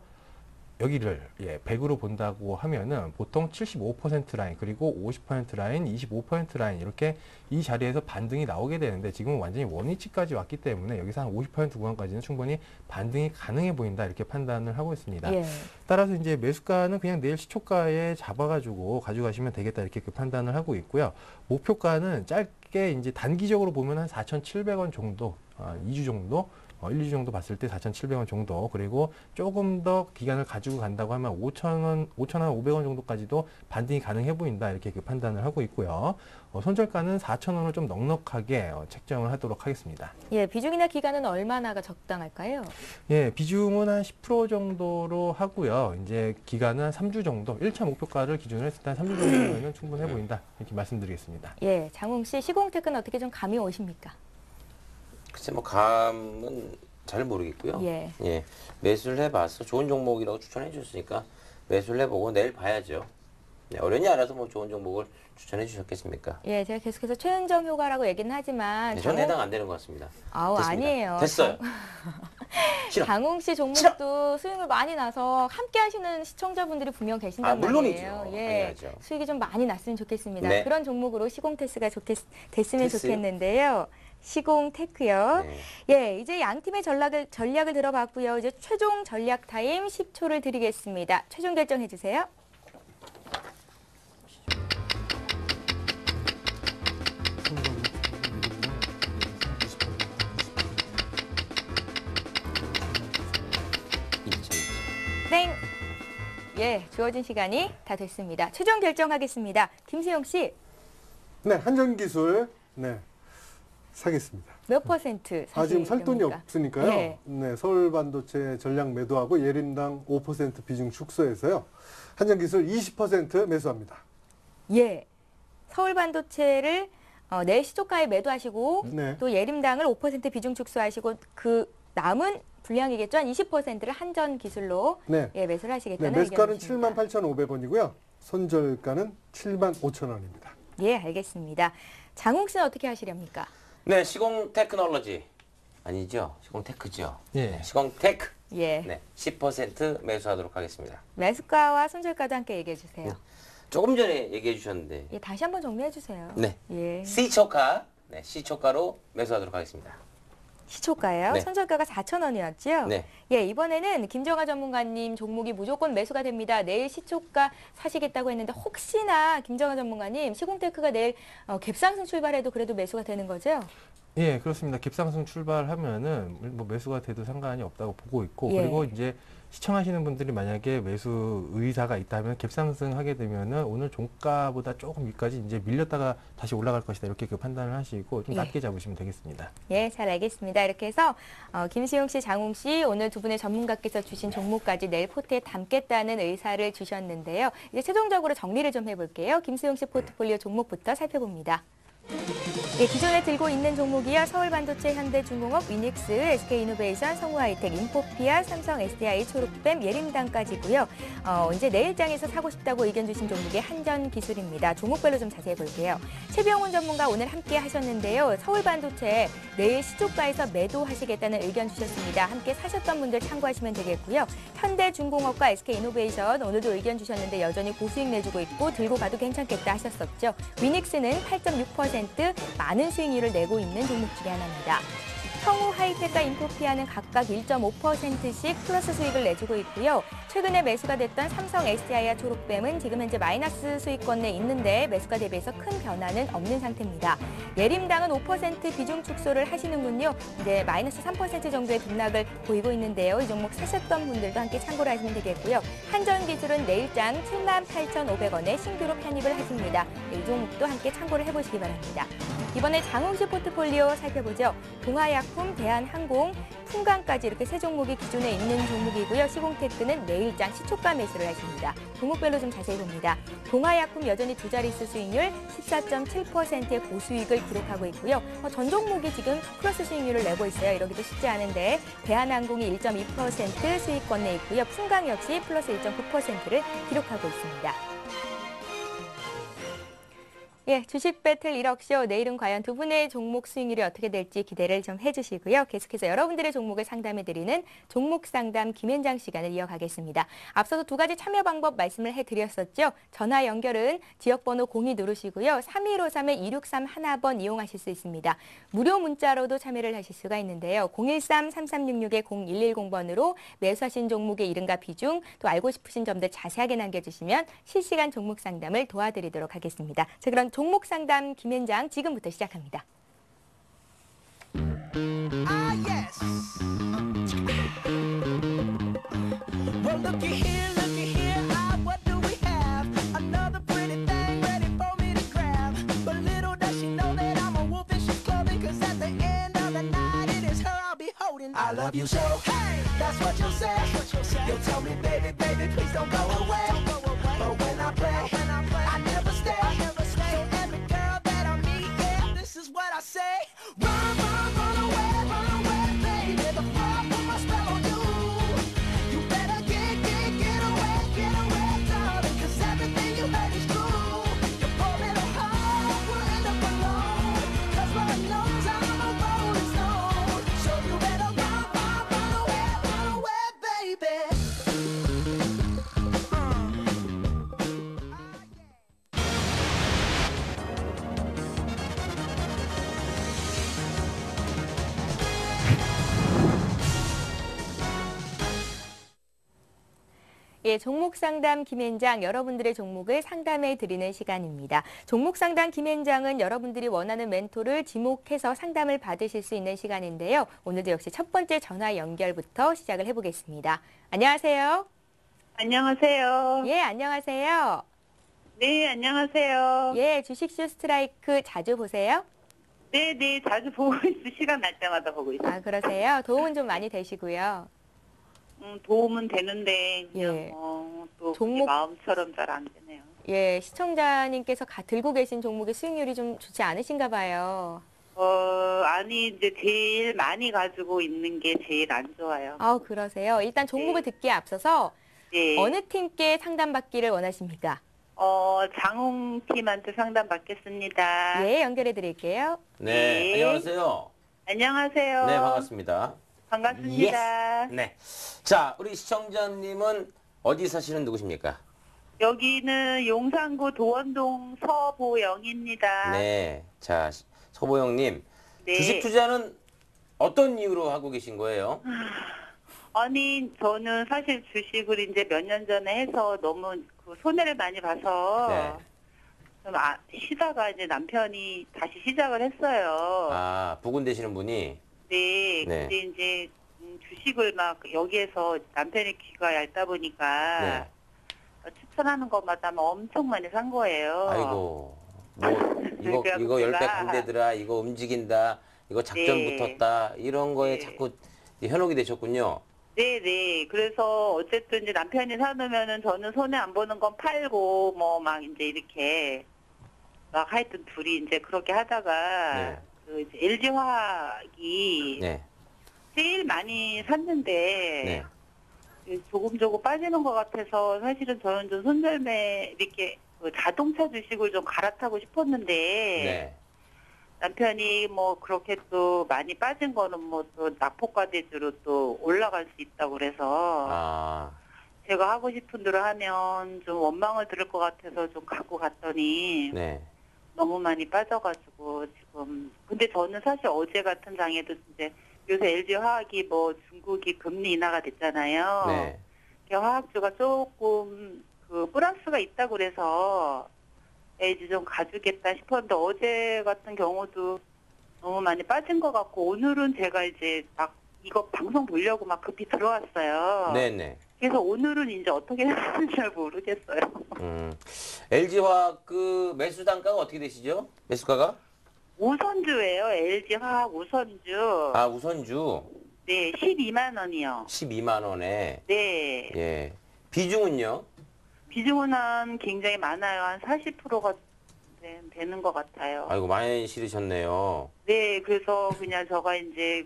여기를 100으로 본다고 하면은 보통 75% 라인, 그리고 50% 라인, 25% 라인, 이렇게 이 자리에서 반등이 나오게 되는데, 지금은 완전히 원위치까지 왔기 때문에 여기서 한 50% 구간까지는 충분히 반등이 가능해 보인다, 이렇게 판단을 하고 있습니다. 예. 따라서 이제 매수가는 그냥 내일 시초가에 잡아가지고 가져가시면 되겠다, 이렇게 그 판단을 하고 있고요. 목표가는 짧게 이제 단기적으로 보면 한 4,700원 정도, 2주 정도, 1, 2주 정도 봤을 때 4,700원 정도, 그리고 조금 더 기간을 가지고 간다고 하면 5,500원 정도까지도 반등이 가능해 보인다, 이렇게 그 판단을 하고 있고요. 손절가는 4,000원을 좀 넉넉하게 책정을 하도록 하겠습니다. 예, 비중이나 기간은 얼마나가 적당할까요? 예, 비중은 한 10% 정도로 하고요. 이제 기간은 한 3주 정도, 1차 목표가를 기준으로 했을 때 한 3주 정도면 충분해 보인다, 이렇게 말씀드리겠습니다. 예, 장웅 씨, 시공테크는 어떻게 좀 감이 오십니까? 글쎄 뭐 감은 잘 모르겠고요. 예. 매수를 해봐서 좋은 종목이라고 추천해 줬으니까 매수를 해보고 내일 봐야죠. 네, 어련히 알아서 뭐 좋은 종목을 추천해 주셨겠습니까? 예, 제가 계속해서 최은정 효과라고 얘기는 하지만 네, 저는 해당 안 되는 것 같습니다. 아우 됐습니다. 아니에요. 됐어요. 싫어. 장홍 씨 종목도 수익을 많이 나서 함께 하시는 시청자분들이 분명 계신단 물론이죠. 말이에요. 예, 당연하죠. 수익이 좀 많이 났으면 좋겠습니다. 네. 그런 종목으로 시공테스가 됐으면 테스. 좋겠는데요. 시공테크요. 네. 예, 이제 양 팀의 전략을 들어봤고요. 이제 최종 전략 타임 10초를 드리겠습니다. 최종 결정해 주세요. 땡. 예, 주어진 시간이 다 됐습니다. 최종 결정하겠습니다. 김수영 씨, 네, 한전기술 네 사겠습니다. 몇 퍼센트 지금 살 돈이 사시렵니까? 없으니까요. 예. 네, 서울반도체 전량 매도하고 예림당 5% 비중 축소해서요. 한전기술 20% 매수합니다. 예. 서울반도체를 내일 시초가에 매도하시고 네. 또 예림당을 5% 비중 축소하시고 그 남은 분량이겠죠. 한 20%를 한전기술로 네. 예, 매수를 네, 하시겠다는 매수가는 의견이십니다. 78,500원이고요. 손절가는 75,000원입니다. 예, 알겠습니다. 장홍 씨는 어떻게 하시렵니까? 네, 시공 테크놀로지 아니죠? 시공 테크죠. 예. 네, 시공 테크. 예. 네, 10% 매수하도록 하겠습니다. 매수가와 손절가도 함께 얘기해 주세요. 조금 전에 얘기해 주셨는데, 예, 다시 한번 정리해 주세요. 네, 예. C초가, 네, C초가로 매수하도록 하겠습니다. 시초가요? 네. 손절가가 4,000원이었죠? 네. 예, 이번에는 김정아 전문가님 종목이 무조건 매수가 됩니다. 내일 시초가 사시겠다고 했는데 혹시나 김정아 전문가님 시공테크가 내일 갭상승 출발해도 그래도 매수가 되는 거죠? 예, 그렇습니다. 갭상승 출발하면은 뭐 매수가 돼도 상관이 없다고 보고 있고 예. 그리고 이제 시청하시는 분들이 만약에 매수 의사가 있다면 갭상승하게 되면은 오늘 종가보다 조금 위까지 이제 밀렸다가 다시 올라갈 것이다 이렇게 그 판단을 하시고 좀 예. 낮게 잡으시면 되겠습니다. 예, 잘 알겠습니다. 이렇게 해서 김수용 씨, 장홍 씨 오늘 두 분의 전문가께서 주신 종목까지 내일 포트에 담겠다는 의사를 주셨는데요. 이제 최종적으로 정리를 좀 해볼게요. 김수용 씨 포트폴리오 종목부터 살펴봅니다. 예, 기존에 들고 있는 종목이요. 서울반도체, 현대중공업, 위닉스, SK이노베이션, 성우하이텍, 인포피아, 삼성, SDI, 초록뱀, 예림당까지고요. 이제 내일장에서 사고 싶다고 의견 주신 종목이 한전기술입니다. 종목별로 좀 자세히 볼게요. 최병훈 전문가 오늘 함께 하셨는데요. 서울반도체 내일 시초가에서 매도하시겠다는 의견 주셨습니다. 함께 사셨던 분들 참고하시면 되겠고요. 현대중공업과 SK이노베이션 오늘도 의견 주셨는데 여전히 고수익 내주고 있고 들고 가도 괜찮겠다 하셨었죠. 위닉스는 8.6% 많은 수익률을 내고 있는 종목 중에 하나입니다. 성우 하이텍과 인포피아는 각각 1.5%씩 플러스 수익을 내주고 있고요. 최근에 매수가 됐던 삼성 SDI와 초록뱀은 지금 현재 마이너스 수익권 내에 있는데 매수가 대비해서 큰 변화는 없는 상태입니다. 예림당은 5% 비중 축소를 하시는군요. 이제 마이너스 3% 정도의 등락을 보이고 있는데요. 이 종목 사셨던 분들도 함께 참고를 하시면 되겠고요. 한전기술은 내일장 78,500원에 신규로 편입을 하십니다. 이 종목도 함께 참고를 해보시기 바랍니다. 이번에 장홍씨 포트폴리오 살펴보죠. 동아약품, 대한항공, 풍강까지 이렇게 세 종목이 기존에 있는 종목이고요. 시공테크는 내일장 시초가 매수를 하십니다. 종목별로 좀 자세히 봅니다. 동아약품 여전히 두 자릿수 수익률 14.7%의 고수익을 기록하고 있고요. 전 종목이 지금 플러스 수익률을 내고 있어요. 이러기도 쉽지 않은데 대한항공이 1.2% 수익권 내 있고요. 풍강 역시 플러스 1.9%를 기록하고 있습니다. 예, 주식 배틀 1억쇼 내일은 과연 두 분의 종목 수익률이 어떻게 될지 기대를 좀 해주시고요. 계속해서 여러분들의 종목을 상담해드리는 종목 상담 김현장 시간을 이어가겠습니다. 앞서서 두 가지 참여 방법 말씀을 해드렸었죠. 전화 연결은 지역번호 02 누르시고요. 3153-2631번 이용하실 수 있습니다. 무료 문자로도 참여를 하실 수가 있는데요. 013-3366-0110번으로 매수하신 종목의 이름과 비중 또 알고 싶으신 점들 자세하게 남겨주시면 실시간 종목 상담을 도와드리도록 하겠습니다. 자, 그럼 종목 상담 김현장 지금부터 시작합니다. Ah, yes. Well, looky here, ah, what do we have? Another pretty thing ready for me to grab. But little does she know that I'm a wolf in sheep's clothing, 'cause at the end of the night, it is her I'll be holding. I love you so, hey, that's what you'll say. You'll tell me, baby, baby, please don't go away. But when I play, I never stay. So every girl that I meet, yeah, this is what I say. Run, run away, baby. The floor put my spell on you. You better get away, darling. 'Cause everything you heard is 예, 종목 상담 김현장 여러분들의 종목을 상담해 드리는 시간입니다. 종목 상담 김현장은 여러분들이 원하는 멘토를 지목해서 상담을 받으실 수 있는 시간인데요. 오늘도 역시 첫 번째 전화 연결부터 시작을 해보겠습니다. 안녕하세요. 안녕하세요. 예, 안녕하세요. 네, 안녕하세요. 예, 주식슈 스트라이크 자주 보세요? 네, 네, 자주 보고 있어요. 시간 날 때마다 보고 있어요. 아, 그러세요? 도움은 좀 많이 되시고요. 도움은 되는데 그냥 예. 또 종목- 마음처럼 잘 안 되네요. 예, 시청자님께서 들고 계신 종목의 수익률이 좀 좋지 않으신가 봐요. 아니 이제 제일 많이 가지고 있는 게 제일 안 좋아요. 아, 그러세요? 일단 종목을 듣기에 앞서서 네. 어느 팀께 상담받기를 원하십니까? 장홍팀한테 상담 받겠습니다. 예, 연결해 드릴게요. 네, 네. 안녕하세요. 안녕하세요. 네, 반갑습니다. 반갑습니다. 네. 자, 우리 시청자님은 어디 사시는 누구십니까? 여기는 용산구 도원동 서보영입니다. 네. 자, 서보영님. 네. 주식 투자는 어떤 이유로 하고 계신 거예요? 아니, 저는 사실 주식을 이제 몇 년 전에 해서 너무 그 손해를 많이 봐서 네. 좀 쉬다가 이제 남편이 다시 시작을 했어요. 아, 부군 되시는 분이? 네. 네. 근데 이제 주식을 막 여기에서 남편의 귀가 얇다 보니까 네. 추천하는 것마다 막 엄청 많이 산 거예요. 아이고. 뭐, 그래갖고 이거 10배 제가- 강대더라, 이거 움직인다, 이거 작전 네. 붙었다, 이런 거에 네. 자꾸 현혹이 되셨군요. 네네. 그래서 어쨌든 이제 남편이 사놓으면은 저는 손해 안 보는 건 팔고 뭐 막 이제 이렇게 막 하여튼 둘이 이제 그렇게 하다가 네. 그 이제 LG 화학이 네. 제일 많이 샀는데 네. 조금 빠지는 것 같아서 사실은 저는 좀 손절매 이렇게 그 자동차 주식을 좀 갈아타고 싶었는데 네. 남편이 뭐 그렇게 또 많이 빠진 거는 뭐 또 낙폭과대주로 또 올라갈 수 있다고 그래서 아, 제가 하고 싶은 대로 하면 좀 원망을 들을 것 같아서 좀 갖고 갔더니 네. 너무 많이 빠져가지고 지금 근데 저는 사실 어제 같은 장에도 이제 요새 LG 화학이 뭐 중국이 금리 인하가 됐잖아요. 네. 화학주가 조금 그 플러스가 있다고 그래서 이제 좀 가주겠다 싶었는데 어제 같은 경우도 너무 많이 빠진 것 같고 오늘은 제가 이제 막 이거 방송 보려고 막 급히 들어왔어요. 네네. 그래서 오늘은 이제 어떻게 해야 되는지 잘 모르겠어요. LG화학 그 매수 단가가 어떻게 되시죠? 매수가가? 우선주예요. LG 화학 우선주. 아, 우선주 네, 12만 원이요. 12만 원에. 네. 예. 비중은요? 비중은 한 굉장히 많아요. 한 40%가 되는 것 같아요. 아이고, 많이 실으셨네요. 네, 그래서 그냥 제가 이제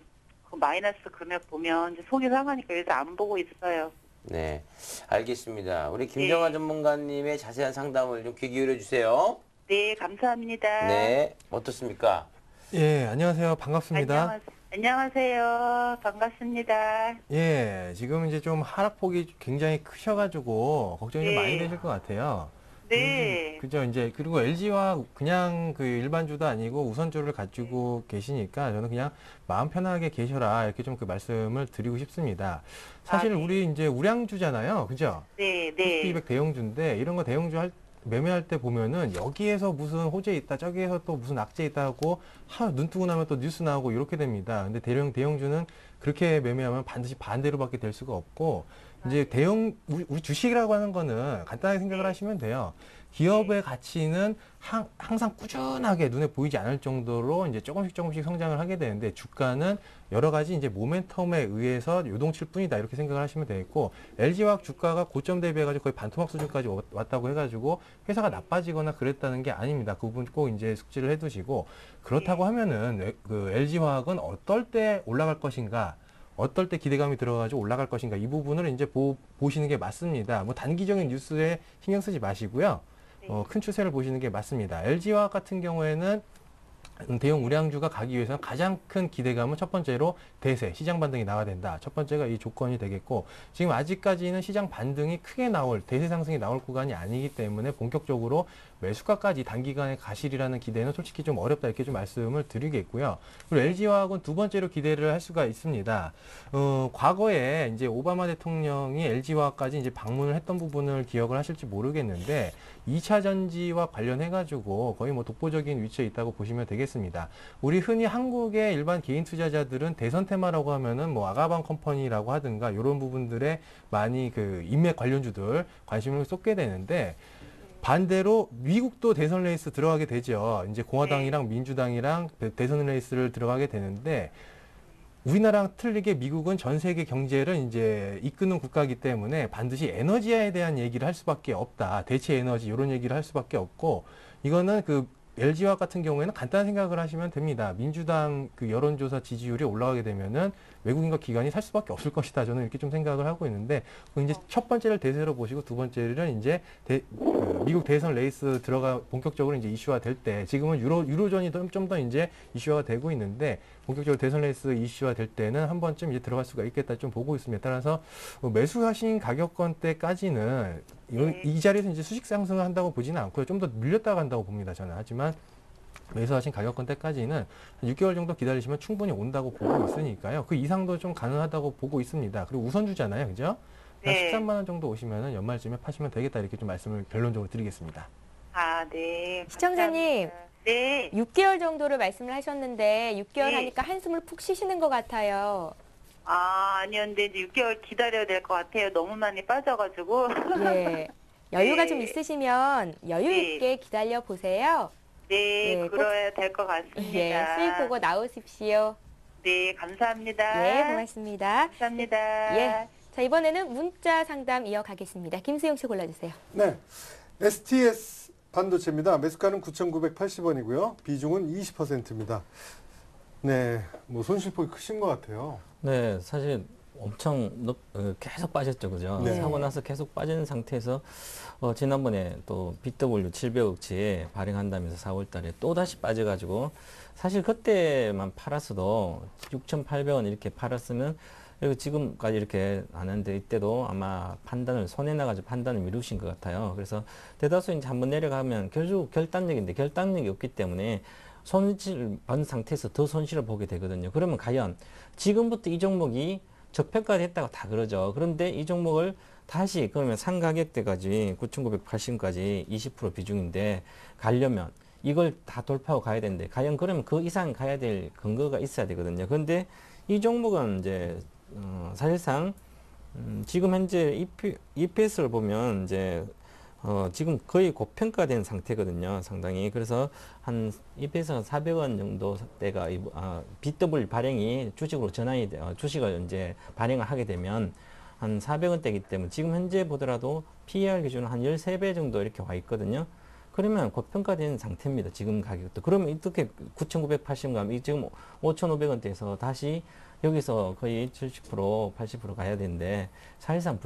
그 마이너스 금액 보면 이제 속이 상하니까 그래서 안 보고 있어요. 네. 알겠습니다. 우리 김정아 네. 전문가님의 자세한 상담을 좀 귀 기울여 주세요. 네, 감사합니다. 네. 어떻습니까? 예, 안녕하세요. 반갑습니다. 안녕하세요. 반갑습니다. 예, 지금 이제 좀 하락폭이 굉장히 크셔가지고 걱정이 좀 네. 많이 되실 것 같아요. 네. 그죠. 이제 그리고 LG와 그냥 그 일반주도 아니고 우선주를 가지고 계시니까 저는 그냥 마음 편하게 계셔라 이렇게 좀 그 말씀을 드리고 싶습니다. 사실 아, 네. 우리 이제 우량주잖아요, 그죠? 네, S&P 네. 200 대형주인데 이런 거 대형주 매매할 때 보면은 여기에서 무슨 호재 있다, 저기에서 또 무슨 악재 있다 하고 눈 뜨고 나면 또 뉴스 나오고 이렇게 됩니다. 근데 대형주는 그렇게 매매하면 반드시 반대로밖에 될 수가 없고 이제 우리 주식이라고 하는 거는 간단하게 생각을 하시면 돼요. 기업의 가치는 항상 꾸준하게 눈에 보이지 않을 정도로 이제 조금씩 성장을 하게 되는데 주가는 여러 가지 이제 모멘텀에 의해서 요동칠 뿐이다 이렇게 생각을 하시면 되겠고 LG화학 주가가 고점 대비해가지고 거의 반토막 수준까지 왔다고 해가지고 회사가 나빠지거나 그랬다는 게 아닙니다. 그 부분 꼭 이제 숙지를 해두시고 그렇다고 하면은 그 LG화학은 어떨 때 올라갈 것인가? 어떨 때 기대감이 들어가지고 올라갈 것인가 이 부분을 이제 보시는 게 맞습니다. 뭐 단기적인 뉴스에 신경 쓰지 마시고요. 큰 추세를 보시는 게 맞습니다. LG화학 같은 경우에는 대형 우량주가 가기 위해서는 가장 큰 기대감은 첫 번째로 대세, 시장 반등이 나와야 된다. 첫 번째가 이 조건이 되겠고 지금 아직까지는 시장 반등이 크게 나올, 대세 상승이 나올 구간이 아니기 때문에 본격적으로 매수가까지 단기간에 가실이라는 기대는 솔직히 좀 어렵다 이렇게 좀 말씀을 드리겠고요. 그리고 LG화학은 두 번째로 기대를 할 수가 있습니다. 과거에 이제 오바마 대통령이 LG화학까지 이제 방문을 했던 부분을 기억을 하실지 모르겠는데 2차 전지와 관련해가지고 거의 뭐 독보적인 위치에 있다고 보시면 되겠습니다. 우리 흔히 한국의 일반 개인 투자자들은 대선 테마라고 하면은 뭐 아가방 컴퍼니라고 하든가 이런 부분들에 많이 그 인맥 관련주들 관심을 쏟게 되는데 반대로 미국도 대선 레이스 들어가게 되죠. 이제 공화당이랑 민주당이랑 대선 레이스를 들어가게 되는데 우리나라랑 틀리게 미국은 전 세계 경제를 이제 이끄는 국가이기 때문에 반드시 에너지에 대한 얘기를 할 수밖에 없다. 대체 에너지 이런 얘기를 할 수밖에 없고 이거는 그 LG화학 같은 경우에는 간단한 생각을 하시면 됩니다. 민주당 그 여론조사 지지율이 올라가게 되면은 외국인과 기관이 살 수밖에 없을 것이다. 저는 이렇게 좀 생각을 하고 있는데 그 이제 첫 번째를 대세로 보시고 두 번째는 이제 그 미국 대선 레이스 본격적으로 이제 이슈화 될 때 지금은 유로존이 좀 더 이제 이슈화가 되고 있는데 본격적으로 대선 레이스 이슈화 될 때는 한 번쯤 이제 들어갈 수가 있겠다 좀 보고 있습니다. 따라서 매수하신 가격권대까지는 이 자리에서 이제 수직 상승을 한다고 보지는 않고요. 좀 더 밀렸다 간다고 봅니다. 저는. 하지만 매수하신 가격권대까지는 한 6개월 정도 기다리시면 충분히 온다고 보고 있으니까요. 그 이상도 좀 가능하다고 보고 있습니다. 그리고 우선주잖아요. 그죠? 한 네. 13만 원 정도 오시면은 연말쯤에 파시면 되겠다. 이렇게 좀 말씀을 결론적으로 드리겠습니다. 아, 네. 시청자님. 감사합니다. 네. 6개월 정도를 말씀을 하셨는데 6개월 네. 하니까 한숨을 푹 쉬시는 것 같아요. 아니요. 근데 이제 6개월 기다려야 될 것 같아요. 너무 많이 빠져가지고. 예. 여유가 네. 좀 있으시면 여유 네. 있게 기다려 보세요. 네, 네, 꼭- 그래야 될 것 같습니다. 예, 수익 보고 나오십시오. 네, 감사합니다. 예, 고맙습니다. 감사합니다. 예. 자, 이번에는 문자 상담 이어가겠습니다. 김수영 씨 골라주세요. 네, STS 반도체입니다. 매수가는 9,980원이고요. 비중은 20%입니다. 네, 뭐 손실폭이 크신 것 같아요. 네, 사실 엄청 계속 빠졌죠, 그죠? 네. 사고 나서 계속 빠지는 상태에서 지난번에 또 BW 700억치 발행한다면서 4월달에 또 다시 빠져가지고 사실 그때만 팔았어도 6,800원 이렇게 팔았으면 그리고 지금까지 이렇게 안 하는데 이때도 아마 판단을 손해 나가지고 판단을 미루신 것 같아요. 그래서 대다수 이제 한번 내려가면 결국 결단력인데 결단력이 없기 때문에 손실 본 상태에서 더 손실을 보게 되거든요. 그러면 과연 지금부터 이 종목이 저평가됐다고 다 그러죠. 그런데 이 종목을 다시 그러면 상가격대까지 9,980까지 20% 비중인데 가려면 이걸 다 돌파하고 가야 되는데 과연 그러면 그 이상 가야 될 근거가 있어야 되거든요. 그런데 이 종목은 이제 사실상 지금 현재 EPS를 보면 이제 지금 거의 고평가된 상태거든요. 상당히. 그래서 한 EPS가 400원 정도 대가 BW 발행이 주식으로 전환이 돼요. 주식을 이제 발행을 하게 되면 한 400원대이기 때문에 지금 현재 보더라도 PER 기준은 한 13배 정도 이렇게 와 있거든요. 그러면 고평가된 상태입니다. 지금 가격도. 그러면 어떻게 9,980원, 지금 5,500원대에서 다시 여기서 거의 70%, 80% 가야 되는데 사실상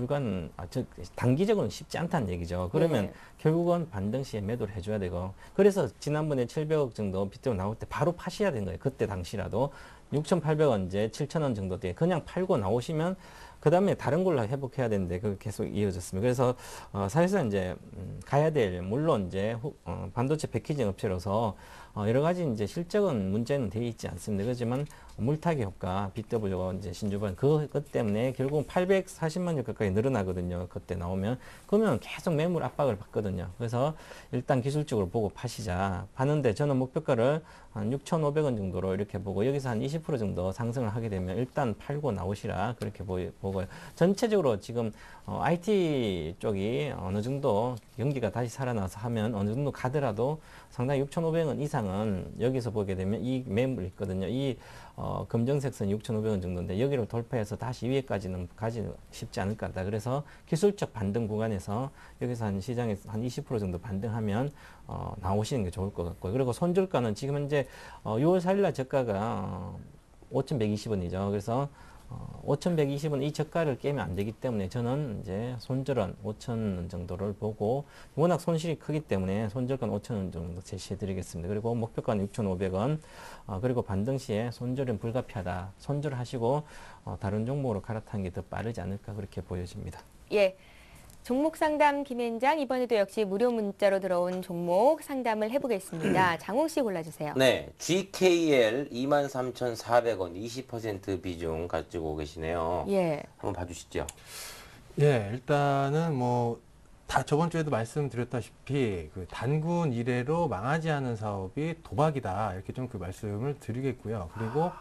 단기적으로는 쉽지 않다는 얘기죠. 그러면 네. 결국은 반등 시에 매도를 해줘야 되고 그래서 지난번에 700억 정도 빗대고 나올 때 바로 파셔야 된 거예요. 그때 당시라도 6,800원 이제 7,000원 정도 돼 그냥 팔고 나오시면 그 다음에 다른 걸로 회복해야 되는데 그게 계속 이어졌습니다. 그래서 사실상 이제 가야 될 물론 이제 반도체 패키징 업체로서 여러 가지 이제 실적은 문제는 되어 있지 않습니다. 그렇지만 물타기 효과, BW가 이제 신주반 그것 때문에 결국은 840만 주 가까이 늘어나거든요. 그때 나오면 그러면 계속 매물 압박을 받거든요. 그래서 일단 기술적으로 보고 파시자. 파는데 저는 목표가를 한 6,500원 정도로 이렇게 보고 여기서 한 20% 정도 상승을 하게 되면 일단 팔고 나오시라 그렇게 보고요. 전체적으로 지금 IT 쪽이 어느 정도 경기가 다시 살아나서 하면 어느 정도 가더라도 상당히 6,500원 이상은 여기서 보게 되면 이 매물이 있거든요. 이 검정색 선 6,500원 정도인데 여기를 돌파해서 다시 위에까지는 가지 쉽지 않을 것 같다. 그래서 기술적 반등 구간에서 여기서 한 시장에서 한 20% 정도 반등하면 나오시는 게 좋을 것 같고요. 그리고 손절가는 지금 현재 6월 4일날 저가가 5,120원이죠. 그래서 5,120원 이 저가를 깨면 안 되기 때문에 저는 이제 손절은 5,000원 정도를 보고 워낙 손실이 크기 때문에 손절가는 5,000원 정도 제시해 드리겠습니다. 그리고 목표가는 6,500원 그리고 반등 시에 손절은 불가피하다. 손절하시고 다른 종목으로 갈아타는 게 더 빠르지 않을까 그렇게 보여집니다. 예. 종목 상담 김현장 이번에도 역시 무료 문자로 들어온 종목 상담을 해보겠습니다. 장홍 씨 골라주세요. 네, GKL 23,400원 20% 비중 가지고 계시네요. 예. 한번 봐주시죠. 예, 일단은 뭐 다 저번 주에도 말씀드렸다시피 그 단군 이래로 망하지 않은 사업이 도박이다 이렇게 좀 그 말씀을 드리겠고요. 그리고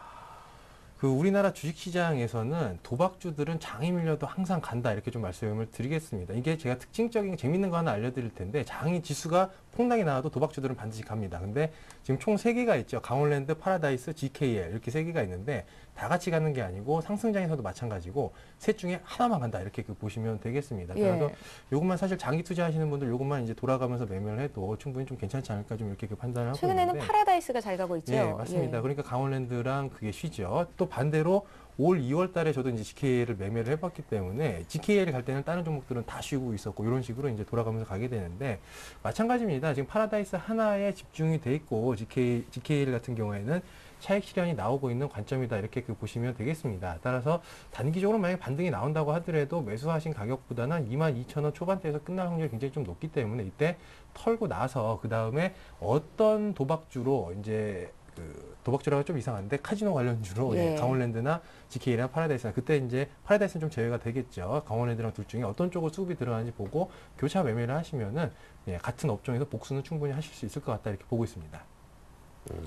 그 우리나라 주식시장에서는 도박주들은 장이 밀려도 항상 간다 이렇게 좀 말씀을 드리겠습니다. 이게 제가 특징적인 재밌는 거 하나 알려드릴 텐데 장이 지수가 폭락이 나와도 도박주들은 반드시 갑니다. 근데 지금 총 3개가 있죠. 강원랜드, 파라다이스, GKL 이렇게 3개가 있는데 다 같이 가는 게 아니고 상승장에서도 마찬가지고 셋 중에 하나만 간다 이렇게 그 보시면 되겠습니다. 그래서 요것만 사실 장기 투자하시는 분들 요것만 이제 돌아가면서 매매를 해도 충분히 좀 괜찮지 않을까 좀 이렇게 그 판단을 하고 최근에는 있는데 파라다이스가 잘 가고 있죠. 예, 맞습니다. 예. 그러니까 강원랜드랑 그게 쉬죠. 또 반대로 올 2월 달에 저도 이제 GKL을 매매를 해봤기 때문에 GKL이 갈 때는 다른 종목들은 다 쉬고 있었고 이런 식으로 이제 돌아가면서 가게 되는데 마찬가지입니다. 지금 파라다이스 하나에 집중이 돼 있고 GKL 같은 경우에는 차익 실현이 나오고 있는 관점이다 이렇게 그 보시면 되겠습니다. 따라서 단기적으로 만약 반등이 나온다고 하더라도 매수하신 가격보다는 22,000원 초반대에서 끝날 확률이 굉장히 좀 높기 때문에 이때 털고 나서 그 다음에 어떤 도박주로 이제 그 도박주라고 좀 이상한데 카지노 관련주로 예. 예, 강원랜드나 GKL이나 파라다이스나 그때 이제 파라다이스는 좀 제외가 되겠죠. 강원랜드랑 둘 중에 어떤 쪽으로 수급이 들어가는지 보고 교차 매매를 하시면은 예, 같은 업종에서 복수는 충분히 하실 수 있을 것 같다 이렇게 보고 있습니다.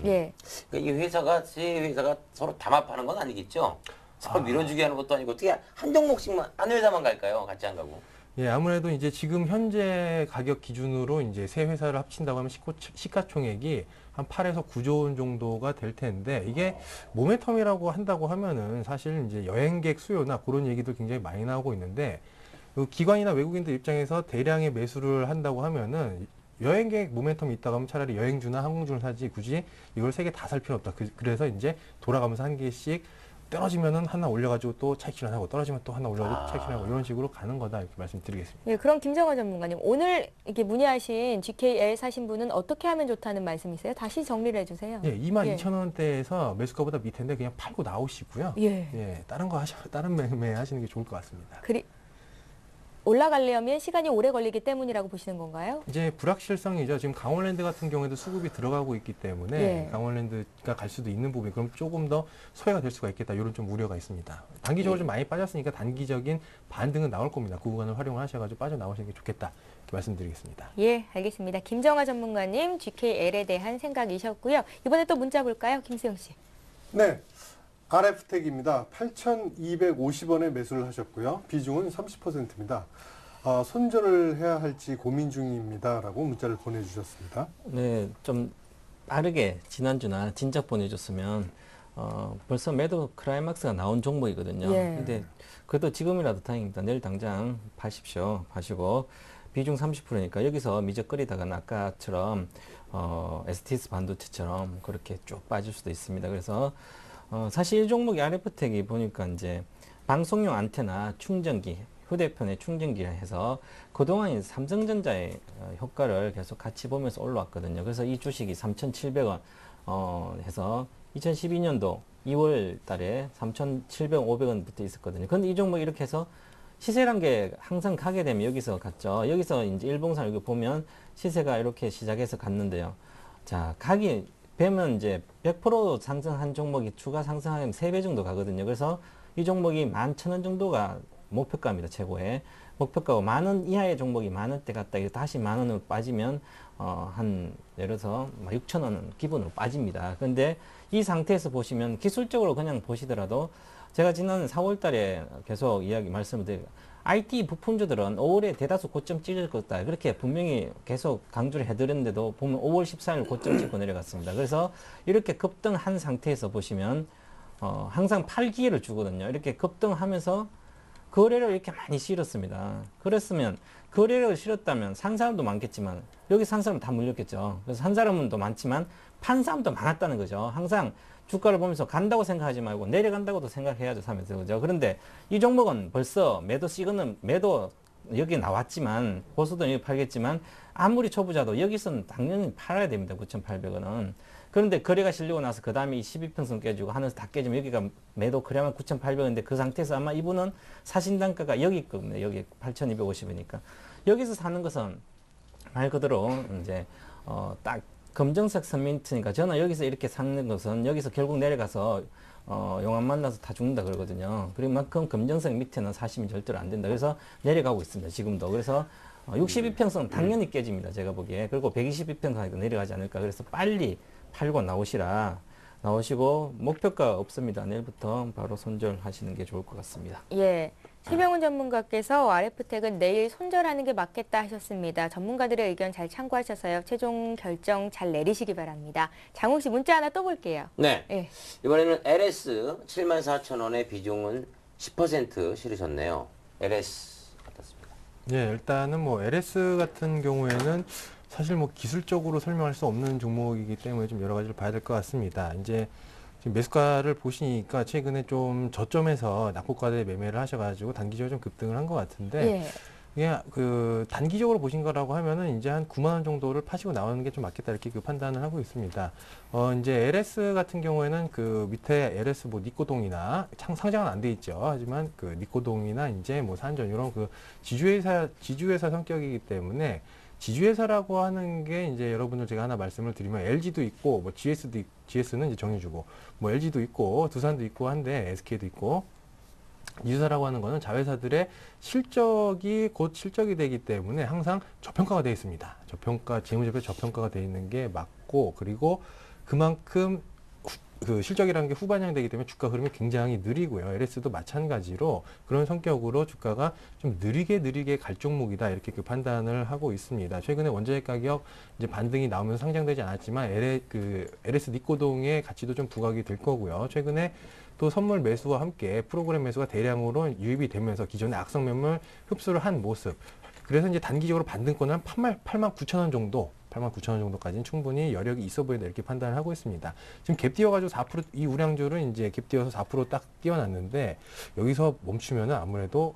예. 그러니까 이 회사가 세 회사가 서로 담합하는 건 아니겠죠? 서로 밀어주게 하는 것도 아니고 어떻게 한 종목씩만 한 회사만 갈까요? 같이 안 가고. 예, 아무래도 이제 지금 현재 가격 기준으로 이제 세 회사를 합친다고 하면 시가총액이 한 8에서 9조 원 정도가 될 텐데 이게 모멘텀이라고 한다고 하면은 사실 이제 여행객 수요나 그런 얘기도 굉장히 많이 나오고 있는데 그 기관이나 외국인들 입장에서 대량의 매수를 한다고 하면은 여행객 모멘텀이 있다고 하면 차라리 여행주나 항공주를 사지 굳이 이걸 세 개 다 살 필요 없다. 그래서 이제 돌아가면서 한 개씩 떨어지면은 하나 올려가지고 또 차익 실현하고 떨어지면 또 하나 올려가지고 차익 실현하고 이런 식으로 가는 거다 이렇게 말씀드리겠습니다. 예, 그럼 김정화 전문가님 오늘 이렇게 문의하신 GKL 사신 분은 어떻게 하면 좋다는 말씀이세요? 다시 정리를 해주세요. 예, 22,000원대에서 매수가보다 밑인데 그냥 팔고 나오시고요. 예. 예, 다른 매매 하시는 게 좋을 것 같습니다. 올라가려면 시간이 오래 걸리기 때문이라고 보시는 건가요? 이제 불확실성이죠. 지금 강원랜드 같은 경우에도 수급이 들어가고 있기 때문에 예. 강원랜드가 갈 수도 있는 부분이 그럼 조금 더 소외가 될 수가 있겠다. 이런 좀 우려가 있습니다. 단기적으로 좀 많이 빠졌으니까 단기적인 반등은 나올 겁니다. 그 구간을 활용을 하셔가지고 빠져나오시는 게 좋겠다. 이렇게 말씀드리겠습니다. 예, 알겠습니다. 김정화 전문가님 GKL에 대한 생각이셨고요. 이번에 또 문자 볼까요? 김수영 씨. 네. RF택입니다. 8,250원에 매수를 하셨고요. 비중은 30%입니다. 손절을 해야 할지 고민 중입니다. 라고 문자를 보내주셨습니다. 네, 좀 빠르게 지난주나 진작 보내줬으면 벌써 매도 클라이막스가 나온 종목이거든요. 예. 근데 그래도 지금이라도 다행입니다. 내일 당장 파시고 비중 30%니까 여기서 미적거리다가 아까처럼 STS 반도체처럼 그렇게 쭉 빠질 수도 있습니다. 그래서 사실 이 종목이 RF텍이 보니까 이제 방송용 안테나 충전기, 휴대폰의 충전기라 해서 그동안 삼성전자의 효과를 계속 같이 보면서 올라왔거든요. 그래서 이 주식이 3,700원 해서 2012년도 2월 달에 3,700원, 500원부터 있었거든요. 근데 이 종목이 이렇게 해서 시세란 게 항상 가게 되면 여기서 갔죠. 여기서 이제 일봉상 여기 보면 시세가 이렇게 시작해서 갔는데요. 자, 뵈면 이제 100% 상승한 종목이 추가 상승하면 3배 정도 가거든요. 그래서 이 종목이 11,000원 정도가 목표가입니다. 최고의. 목표가고 10,000원 이하의 종목이 10,000원대 갔다 다시 10,000원으로 빠지면 한 예를 들어서 6,000원은 기본으로 빠집니다. 그런데 이 상태에서 보시면 기술적으로 그냥 보시더라도 제가 지난 4월 달에 계속 말씀을 드려요. IT 부품주들은 5월에 대다수 고점 찌를 거다. 그렇게 분명히 계속 강조를 해드렸는데도 보면 5월 14일 고점 찍고 내려갔습니다. 그래서 이렇게 급등한 상태에서 보시면 항상 팔 기회를 주거든요. 이렇게 급등하면서 거래를 이렇게 많이 실었습니다. 그랬으면 거래를 실었다면 산 사람도 많겠지만 여기 산 사람은 다 물렸겠죠. 그래서 산 사람은 더 많지만 판 사람도 많았다는 거죠. 항상 주가를 보면서 간다고 생각하지 말고 내려간다고도 생각해야죠, 사면서. 그죠? 그런데 이 종목은 벌써 매도 여기 나왔지만 보수도 여기 팔겠지만 아무리 초보자도 여기서는 당연히 팔아야 됩니다. 9,800원은. 그런데 거래가 실리고 나서 그 다음에 이 12평선 깨지고 하늘에서 다 깨지면 여기가 매도 거래하면 9,800원인데 그 상태에서 아마 이분은 사신 단가가 여기 겁니다. 여기 8,250이니까 여기서 사는 것은 말 그대로 이제 딱 검정색 서민트니까 저는 여기서 이렇게 사는 것은 여기서 결국 내려가서 용암 만나서 다 죽는다 그러거든요. 그만큼 검정색 밑에는 사시면 절대로 안 된다. 그래서 내려가고 있습니다. 지금도. 그래서 62평선 당연히 깨집니다. 제가 보기에. 그리고 122평선이 내려가지 않을까. 그래서 빨리 팔고 나오시고 목표가 없습니다. 내일부터 바로 손절하시는 게 좋을 것 같습니다. 예. 최병훈 전문가께서 RF택은 내일 손절하는 게 맞겠다 하셨습니다. 전문가들의 의견 잘 참고하셔서요. 최종 결정 잘 내리시기 바랍니다. 장욱 씨 문자 하나 또 볼게요. 네. 예. 이번에는 LS 74,000원의 비중은 10% 실으셨네요. LS 어떻습니까? 예, 일단은 뭐 LS 같은 경우에는 사실 뭐 기술적으로 설명할 수 없는 종목이기 때문에 좀 여러 가지를 봐야 될 것 같습니다. 이제 지금 매수가를 보시니까 최근에 좀 저점에서 낙폭과대 매매를 하셔가지고 단기적으로 좀 급등을 한 것 같은데 예. 이게 그 단기적으로 보신 거라고 하면은 이제 한 9만 원 정도를 파시고 나오는 게 좀 맞겠다 이렇게 그 판단을 하고 있습니다. 이제 LS 같은 경우에는 그 밑에 LS 뭐 니코동이나 상장은 안 돼 있죠. 하지만 그 니코동이나 이제 뭐 산전 이런 그 지주회사 성격이기 때문에 지주회사라고 하는 게 이제 여러분들 제가 하나 말씀을 드리면 LG도 있고 뭐 GS는 이제 정해주고 뭐 LG도 있고 두산도 있고 한데 SK도 있고 지주사라고 하는 거는 자회사들의 실적이 곧 실적이 되기 때문에 항상 저평가가 되어 있습니다. 재무제표 저평가가 되어 있는 게 맞고 그리고 그만큼 그 실적이라는 게 후반향되기 때문에 주가 흐름이 굉장히 느리고요. LS도 마찬가지로 그런 성격으로 주가가 좀 느리게 갈 종목이다 이렇게 그 판단을 하고 있습니다. 최근에 원자재 가격 이제 반등이 나오면서 상장되지 않았지만 LS 니코동의 가치도 좀 부각이 될 거고요. 최근에 또 선물 매수와 함께 프로그램 매수가 대량으로 유입이 되면서 기존의 악성 매물 흡수를 한 모습. 그래서 이제 단기적으로 반등권은 한 89,000원 정도. 89,000원 정도까지는 충분히 여력이 있어 보인다 이렇게 판단을 하고 있습니다. 지금 갭 띄워가지고 4% 이 우량주를 이제 갭 띄워서 4% 딱 띄워놨는데 여기서 멈추면은 아무래도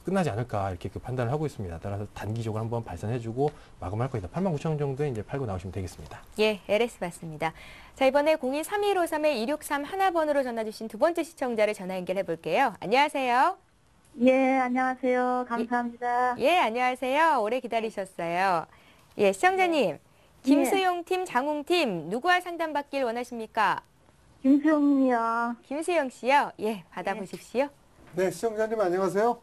끝나지 않을까 이렇게 그 판단을 하고 있습니다. 따라서 단기적으로 한번 발산해주고 마감할 겁니다. 89,000원 정도에 이제 팔고 나오시면 되겠습니다. 예, LS 맞습니다. 자, 이번에 023153-2631 하나번으로 전화 주신 두 번째 시청자를 전화 연결해 볼게요. 안녕하세요. 예, 안녕하세요. 감사합니다. 예, 안녕하세요. 오래 기다리셨어요. 예, 시청자님. 김수용 팀, 장웅 팀 누구와 상담받길 원하십니까? 김수영이요. 김수영 씨요. 예, 받아보십시오. 네, 시청자님 안녕하세요.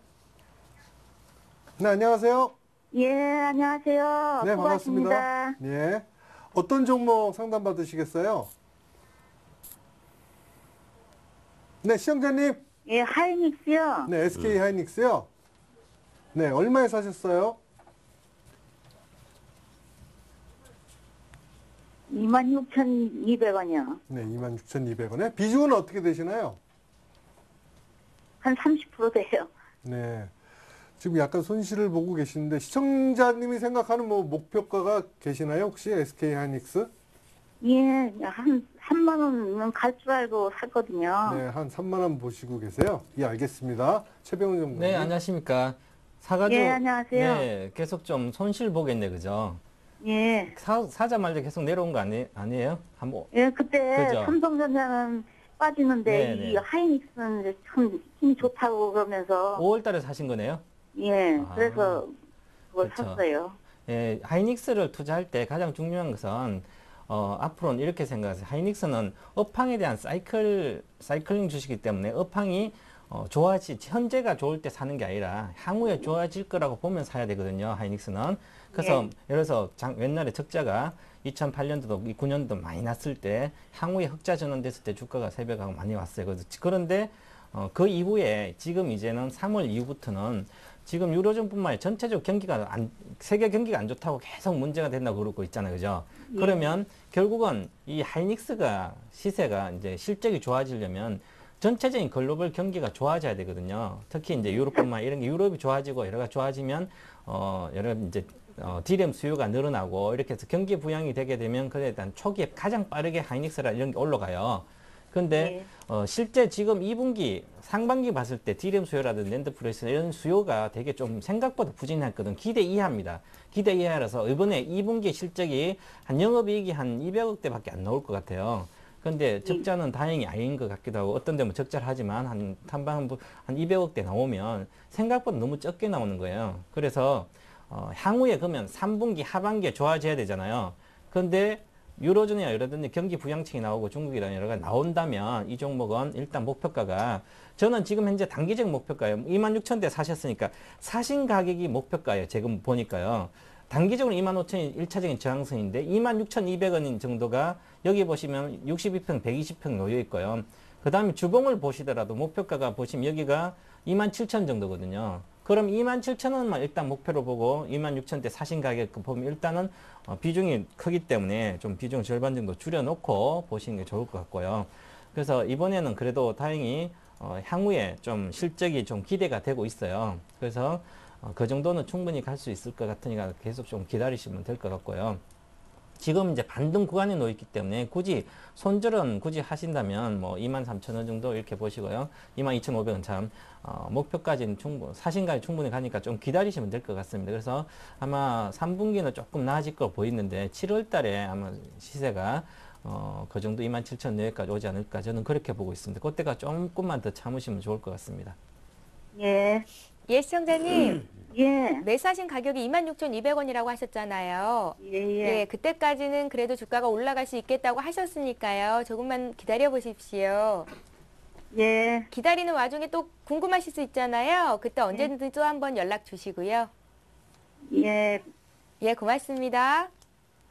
네, 안녕하세요. 예, 안녕하세요. 네, 고맙습니다. 반갑습니다. 예. 어떤 종목 상담 받으시겠어요? 네, 시청자님. 예, 하이닉스요. 네, SK 하이닉스요. 네, 얼마에 사셨어요? 26,200원이요. 네, 26,200원에. 비중은 어떻게 되시나요? 한 30% 돼요. 네. 지금 약간 손실을 보고 계시는데 시청자님이 생각하는 뭐 목표가가 계시나요? 혹시 SK 하이닉스? 예, 한 3만 원은 갈 줄 알고 샀거든요. 네, 한 3만 원 보시고 계세요. 예, 알겠습니다. 최병훈 전문가님. 네, 안녕하십니까. 사가지고 예, 안녕하세요. 네, 계속 좀 손실 보겠네, 그죠? 예. 사자마자 계속 내려온 거 아니에요? 한번 예, 그때 그죠? 삼성전자는 빠지는데 네, 이 네. 하이닉스는 이제 참 힘이 좋다고 그러면서 5월달에 사신 거네요. 예, 아, 그래서 그걸 그렇죠. 샀어요. 예, 하이닉스를 투자할 때 가장 중요한 것은 앞으로는 이렇게 생각하세요. 하이닉스는 업황에 대한 사이클링 주식이기 때문에 업황이 현재가 좋을 때 사는 게 아니라 향후에 좋아질 거라고 보면 사야 되거든요. 하이닉스는. 그래서 예를 들어서 옛날에 적자가 2008년도도 9년도 많이 났을 때 향후에 흑자 전환됐을 때 주가가 새벽하고 많이 왔어요. 그런데 그 이후에 지금 이제는 3월 이후부터는 지금 유로존뿐만 아니라 전체적으로 세계 경기가 안 좋다고 계속 문제가 된다고 그러고 있잖아요. 그죠? 그러면 결국은 이 하이닉스가 시세가 이제 실적이 좋아지려면 전체적인 글로벌 경기가 좋아져야 되거든요. 특히 이제 유럽뿐만 아니라 이런 게 유럽이 좋아지고 여러가 좋아지면 여러 이제 디램 수요가 늘어나고 이렇게 해서 경기 부양이 되게 되면 그에 대한 초기에 가장 빠르게 하이닉스라 이런 게 올라가요. 근데 실제 지금 2분기 상반기 봤을 때 디램 수요라든지 낸드 프레스 이런 수요가 되게 좀 생각보다 부진했거든. 기대 이하입니다. 기대 이하라서 이번에 2분기 실적이 한 영업이익이 한 200억대밖에 안 나올 것 같아요. 근데 적자는 다행히 아닌 것 같기도 하고 어떤 데는 적자를 하지만 한 200억대 나오면 생각보다 너무 적게 나오는 거예요. 그래서 향후에 그러면 3분기 하반기에 좋아져야 되잖아요. 근데 유로존이나 이러든지 경기 부양책이 나오고 중국이라는 여러 가지 나온다면 이 종목은 일단 목표가가 저는 지금 현재 단기적 목표가예요. 26,000대 사셨으니까 사신 가격이 목표가예요. 지금 보니까요. 단기적으로 25,000이 1차적인 저항선인데 26,200원 정도가 여기 보시면 62평, 120평 놓여 있고요. 그 다음에 주봉을 보시더라도 목표가가 보시면 여기가 27,000 정도거든요. 그럼 27,000원만 일단 목표로 보고 26,000대 사신 가격 보면 일단은 비중이 크기 때문에 좀 비중 절반 정도 줄여놓고 보시는 게 좋을 것 같고요. 그래서 이번에는 그래도 다행히 향후에 좀 실적이 좀 기대가 되고 있어요. 그래서 그 정도는 충분히 갈 수 있을 것 같으니까 계속 좀 기다리시면 될 것 같고요. 지금 이제 반등 구간에 놓여 있기 때문에 굳이 손절은 굳이 하신다면 뭐 23,000원 정도 이렇게 보시고요. 22,500원 참 목표까지는 사신가에 충분히 가니까 좀 기다리시면 될 것 같습니다. 그래서 아마 3분기는 조금 나아질 거 보이는데 7월 달에 아마 시세가 그 정도 27,000원 내외까지 오지 않을까 저는 그렇게 보고 있습니다. 그때가 조금만 더 참으시면 좋을 것 같습니다. 예. 예, 시청자님. 예. 매수하신 가격이 26,200원이라고 하셨잖아요. 예. 그때까지는 그래도 주가가 올라갈 수 있겠다고 하셨으니까요. 조금만 기다려 보십시오. 예. 기다리는 와중에 또 궁금하실 수 있잖아요. 그때 언제든지 또 한번 연락 주시고요. 예. 예, 고맙습니다.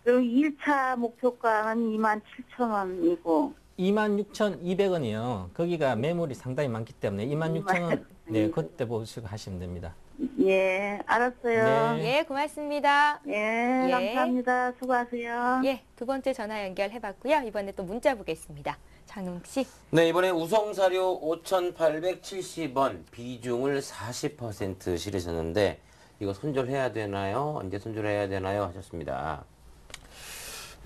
그 1차 목표가는 27,000원이고. 26,200원이요. 거기가 매물이 상당히 많기 때문에 26,000원 네, 그때 보시고 하시면 됩니다. 예, 알았어요. 네. 예, 고맙습니다. 예, 예. 감사합니다. 수고하세요. 예, 두 번째 전화 연결해봤고요. 이번에 또 문자 보겠습니다. 장웅 씨. 네, 이번에 우성사료 5,870원 비중을 40% 실으셨는데 이거 손절해야 되나요? 언제 손절해야 되나요? 하셨습니다.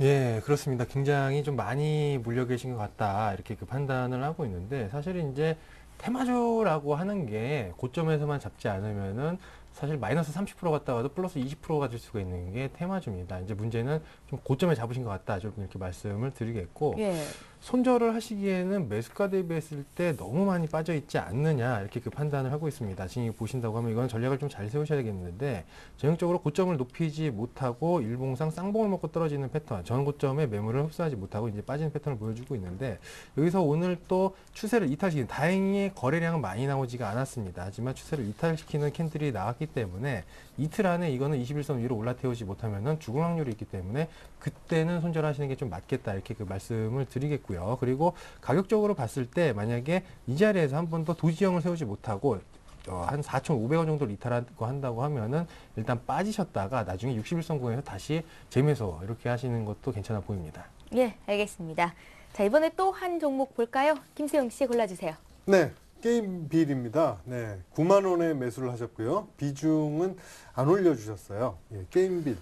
예, 그렇습니다. 굉장히 좀 많이 물려 계신 것 같다. 이렇게 그 판단을 하고 있는데, 사실은 이제 테마주라고 하는 게 고점에서만 잡지 않으면은 사실 마이너스 30% 갔다가도 플러스 20%가 될 수가 있는 게 테마주입니다. 이제 문제는 좀 고점에 잡으신 것 같다. 좀 이렇게 말씀을 드리겠고. 예. 손절을 하시기에는 매수가 대비했을 때 너무 많이 빠져 있지 않느냐 이렇게 그 판단을 하고 있습니다. 지금 보신다고 하면 이건 전략을 좀 잘 세우셔야 되겠는데 전형적으로 고점을 높이지 못하고 일봉상 쌍봉을 먹고 떨어지는 패턴, 전 고점에 매물을 흡수하지 못하고 이제 빠지는 패턴을 보여주고 있는데 여기서 오늘 또 추세를 이탈시키는 다행히 거래량은 많이 나오지가 않았습니다. 하지만 추세를 이탈시키는 캔들이 나왔기 때문에 이틀 안에 이거는 21선 위로 올라태우지 못하면은 죽을 확률이 있기 때문에 그때는 손절하시는 게 좀 맞겠다 이렇게 그 말씀을 드리겠고요. 그리고 가격적으로 봤을 때 만약에 이 자리에서 한 번 더 도지형을 세우지 못하고 한 4,500원 정도를 이탈하고 한다고 하면은 일단 빠지셨다가 나중에 61선공에서 다시 재매수 이렇게 하시는 것도 괜찮아 보입니다. 예, 알겠습니다. 자, 이번에 또 한 종목 볼까요? 김수영 씨 골라주세요. 네, 게임 빌입니다. 네, 9만 원에 매수를 하셨고요. 비중은 안 올려주셨어요. 예, 게임 빌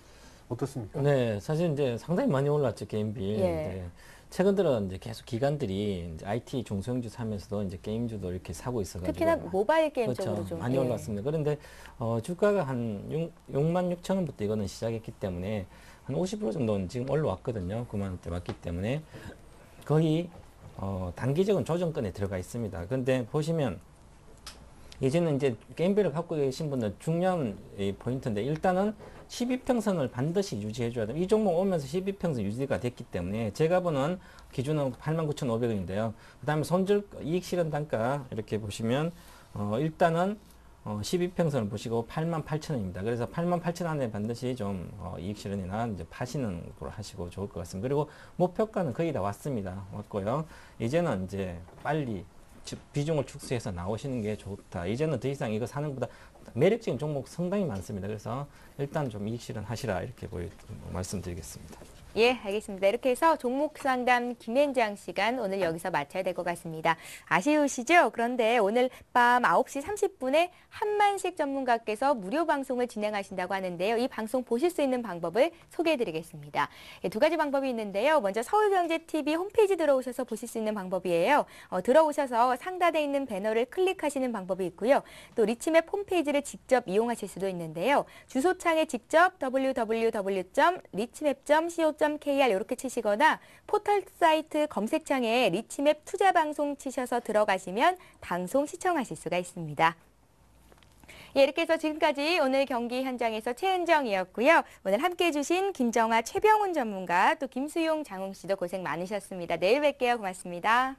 어떻습니까? 네, 사실 이제 상당히 많이 올랐죠, 게임비. 예. 네. 최근 들어 이제 계속 기관들이 이제 IT 중소형주 사면서도 이제 게임주도 이렇게 사고 있어가지고. 특히나 모바일 게임 그렇죠. 쪽으로 좀 많이 예. 올랐습니다. 그런데 주가가 한 66,000원부터 이거는 시작했기 때문에 한 50% 정도는 지금 올라왔거든요. 9만 원대 왔기 때문에 거의 단기적인 조정권에 들어가 있습니다. 그런데 보시면 이제는 이제 게임비를 갖고 계신 분들 중요한 이 포인트인데 일단은 12평선을 반드시 유지해줘야 됩니다. 이 종목 오면서 12평선 유지가 됐기 때문에 제가 보는 기준은 89,500원인데요. 그 다음에 손절 이익 실현 단가 이렇게 보시면 일단은 12평선을 보시고 88,000원입니다. 그래서 88,000원 안에 반드시 좀 이익 실현이나 이제 파시는 걸 하시고 좋을 것 같습니다. 그리고 목표가는 거의 다 왔습니다. 왔고요. 이제는 이제 빨리 비중을 축소해서 나오시는 게 좋다. 이제는 더 이상 이거 사는 것보다 매력적인 종목 상당히 많습니다. 그래서 일단 좀 이익 실현 하시라 이렇게 말씀드리겠습니다. 예, 알겠습니다. 이렇게 해서 종목 상담 김현장 시간 오늘 여기서 마쳐야 될 것 같습니다. 아쉬우시죠? 그런데 오늘 밤 9시 30분에 한만식 전문가께서 무료 방송을 진행하신다고 하는데요. 이 방송 보실 수 있는 방법을 소개해드리겠습니다. 예, 두 가지 방법이 있는데요. 먼저 서울경제TV 홈페이지 들어오셔서 보실 수 있는 방법이에요. 들어오셔서 상단에 있는 배너를 클릭하시는 방법이 있고요. 또 리치맵 홈페이지를 직접 이용하실 수도 있는데요. 주소창에 직접 www.richmap.co.kr 이렇게 치시거나 포털 사이트 검색창에 리치맵 투자방송 치셔서 들어가시면 방송 시청하실 수가 있습니다. 예, 이렇게 해서 지금까지 오늘 경기 현장에서 최은정이었고요. 오늘 함께해 주신 김정아, 최병훈 전문가, 또 김수용, 장웅 씨도 고생 많으셨습니다. 내일 뵐게요. 고맙습니다.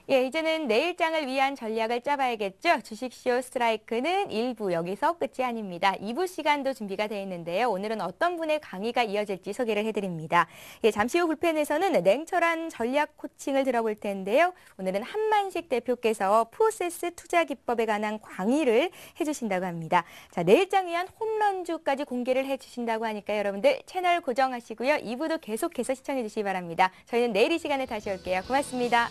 예, 이제는 내일장을 위한 전략을 짜봐야겠죠. 주식쇼 스트라이크는 1부 여기서 끝이 아닙니다. 2부 시간도 준비가 되어 있는데요. 오늘은 어떤 분의 강의가 이어질지 소개를 해드립니다. 예, 잠시 후 불펜에서는 냉철한 전략 코칭을 들어볼 텐데요. 오늘은 한만식 대표께서 프로세스 투자 기법에 관한 강의를 해주신다고 합니다. 자, 내일장 위한 홈런주까지 공개를 해주신다고 하니까 여러분들 채널 고정하시고요. 2부도 계속해서 시청해 주시기 바랍니다. 저희는 내일 이 시간에 다시 올게요. 고맙습니다.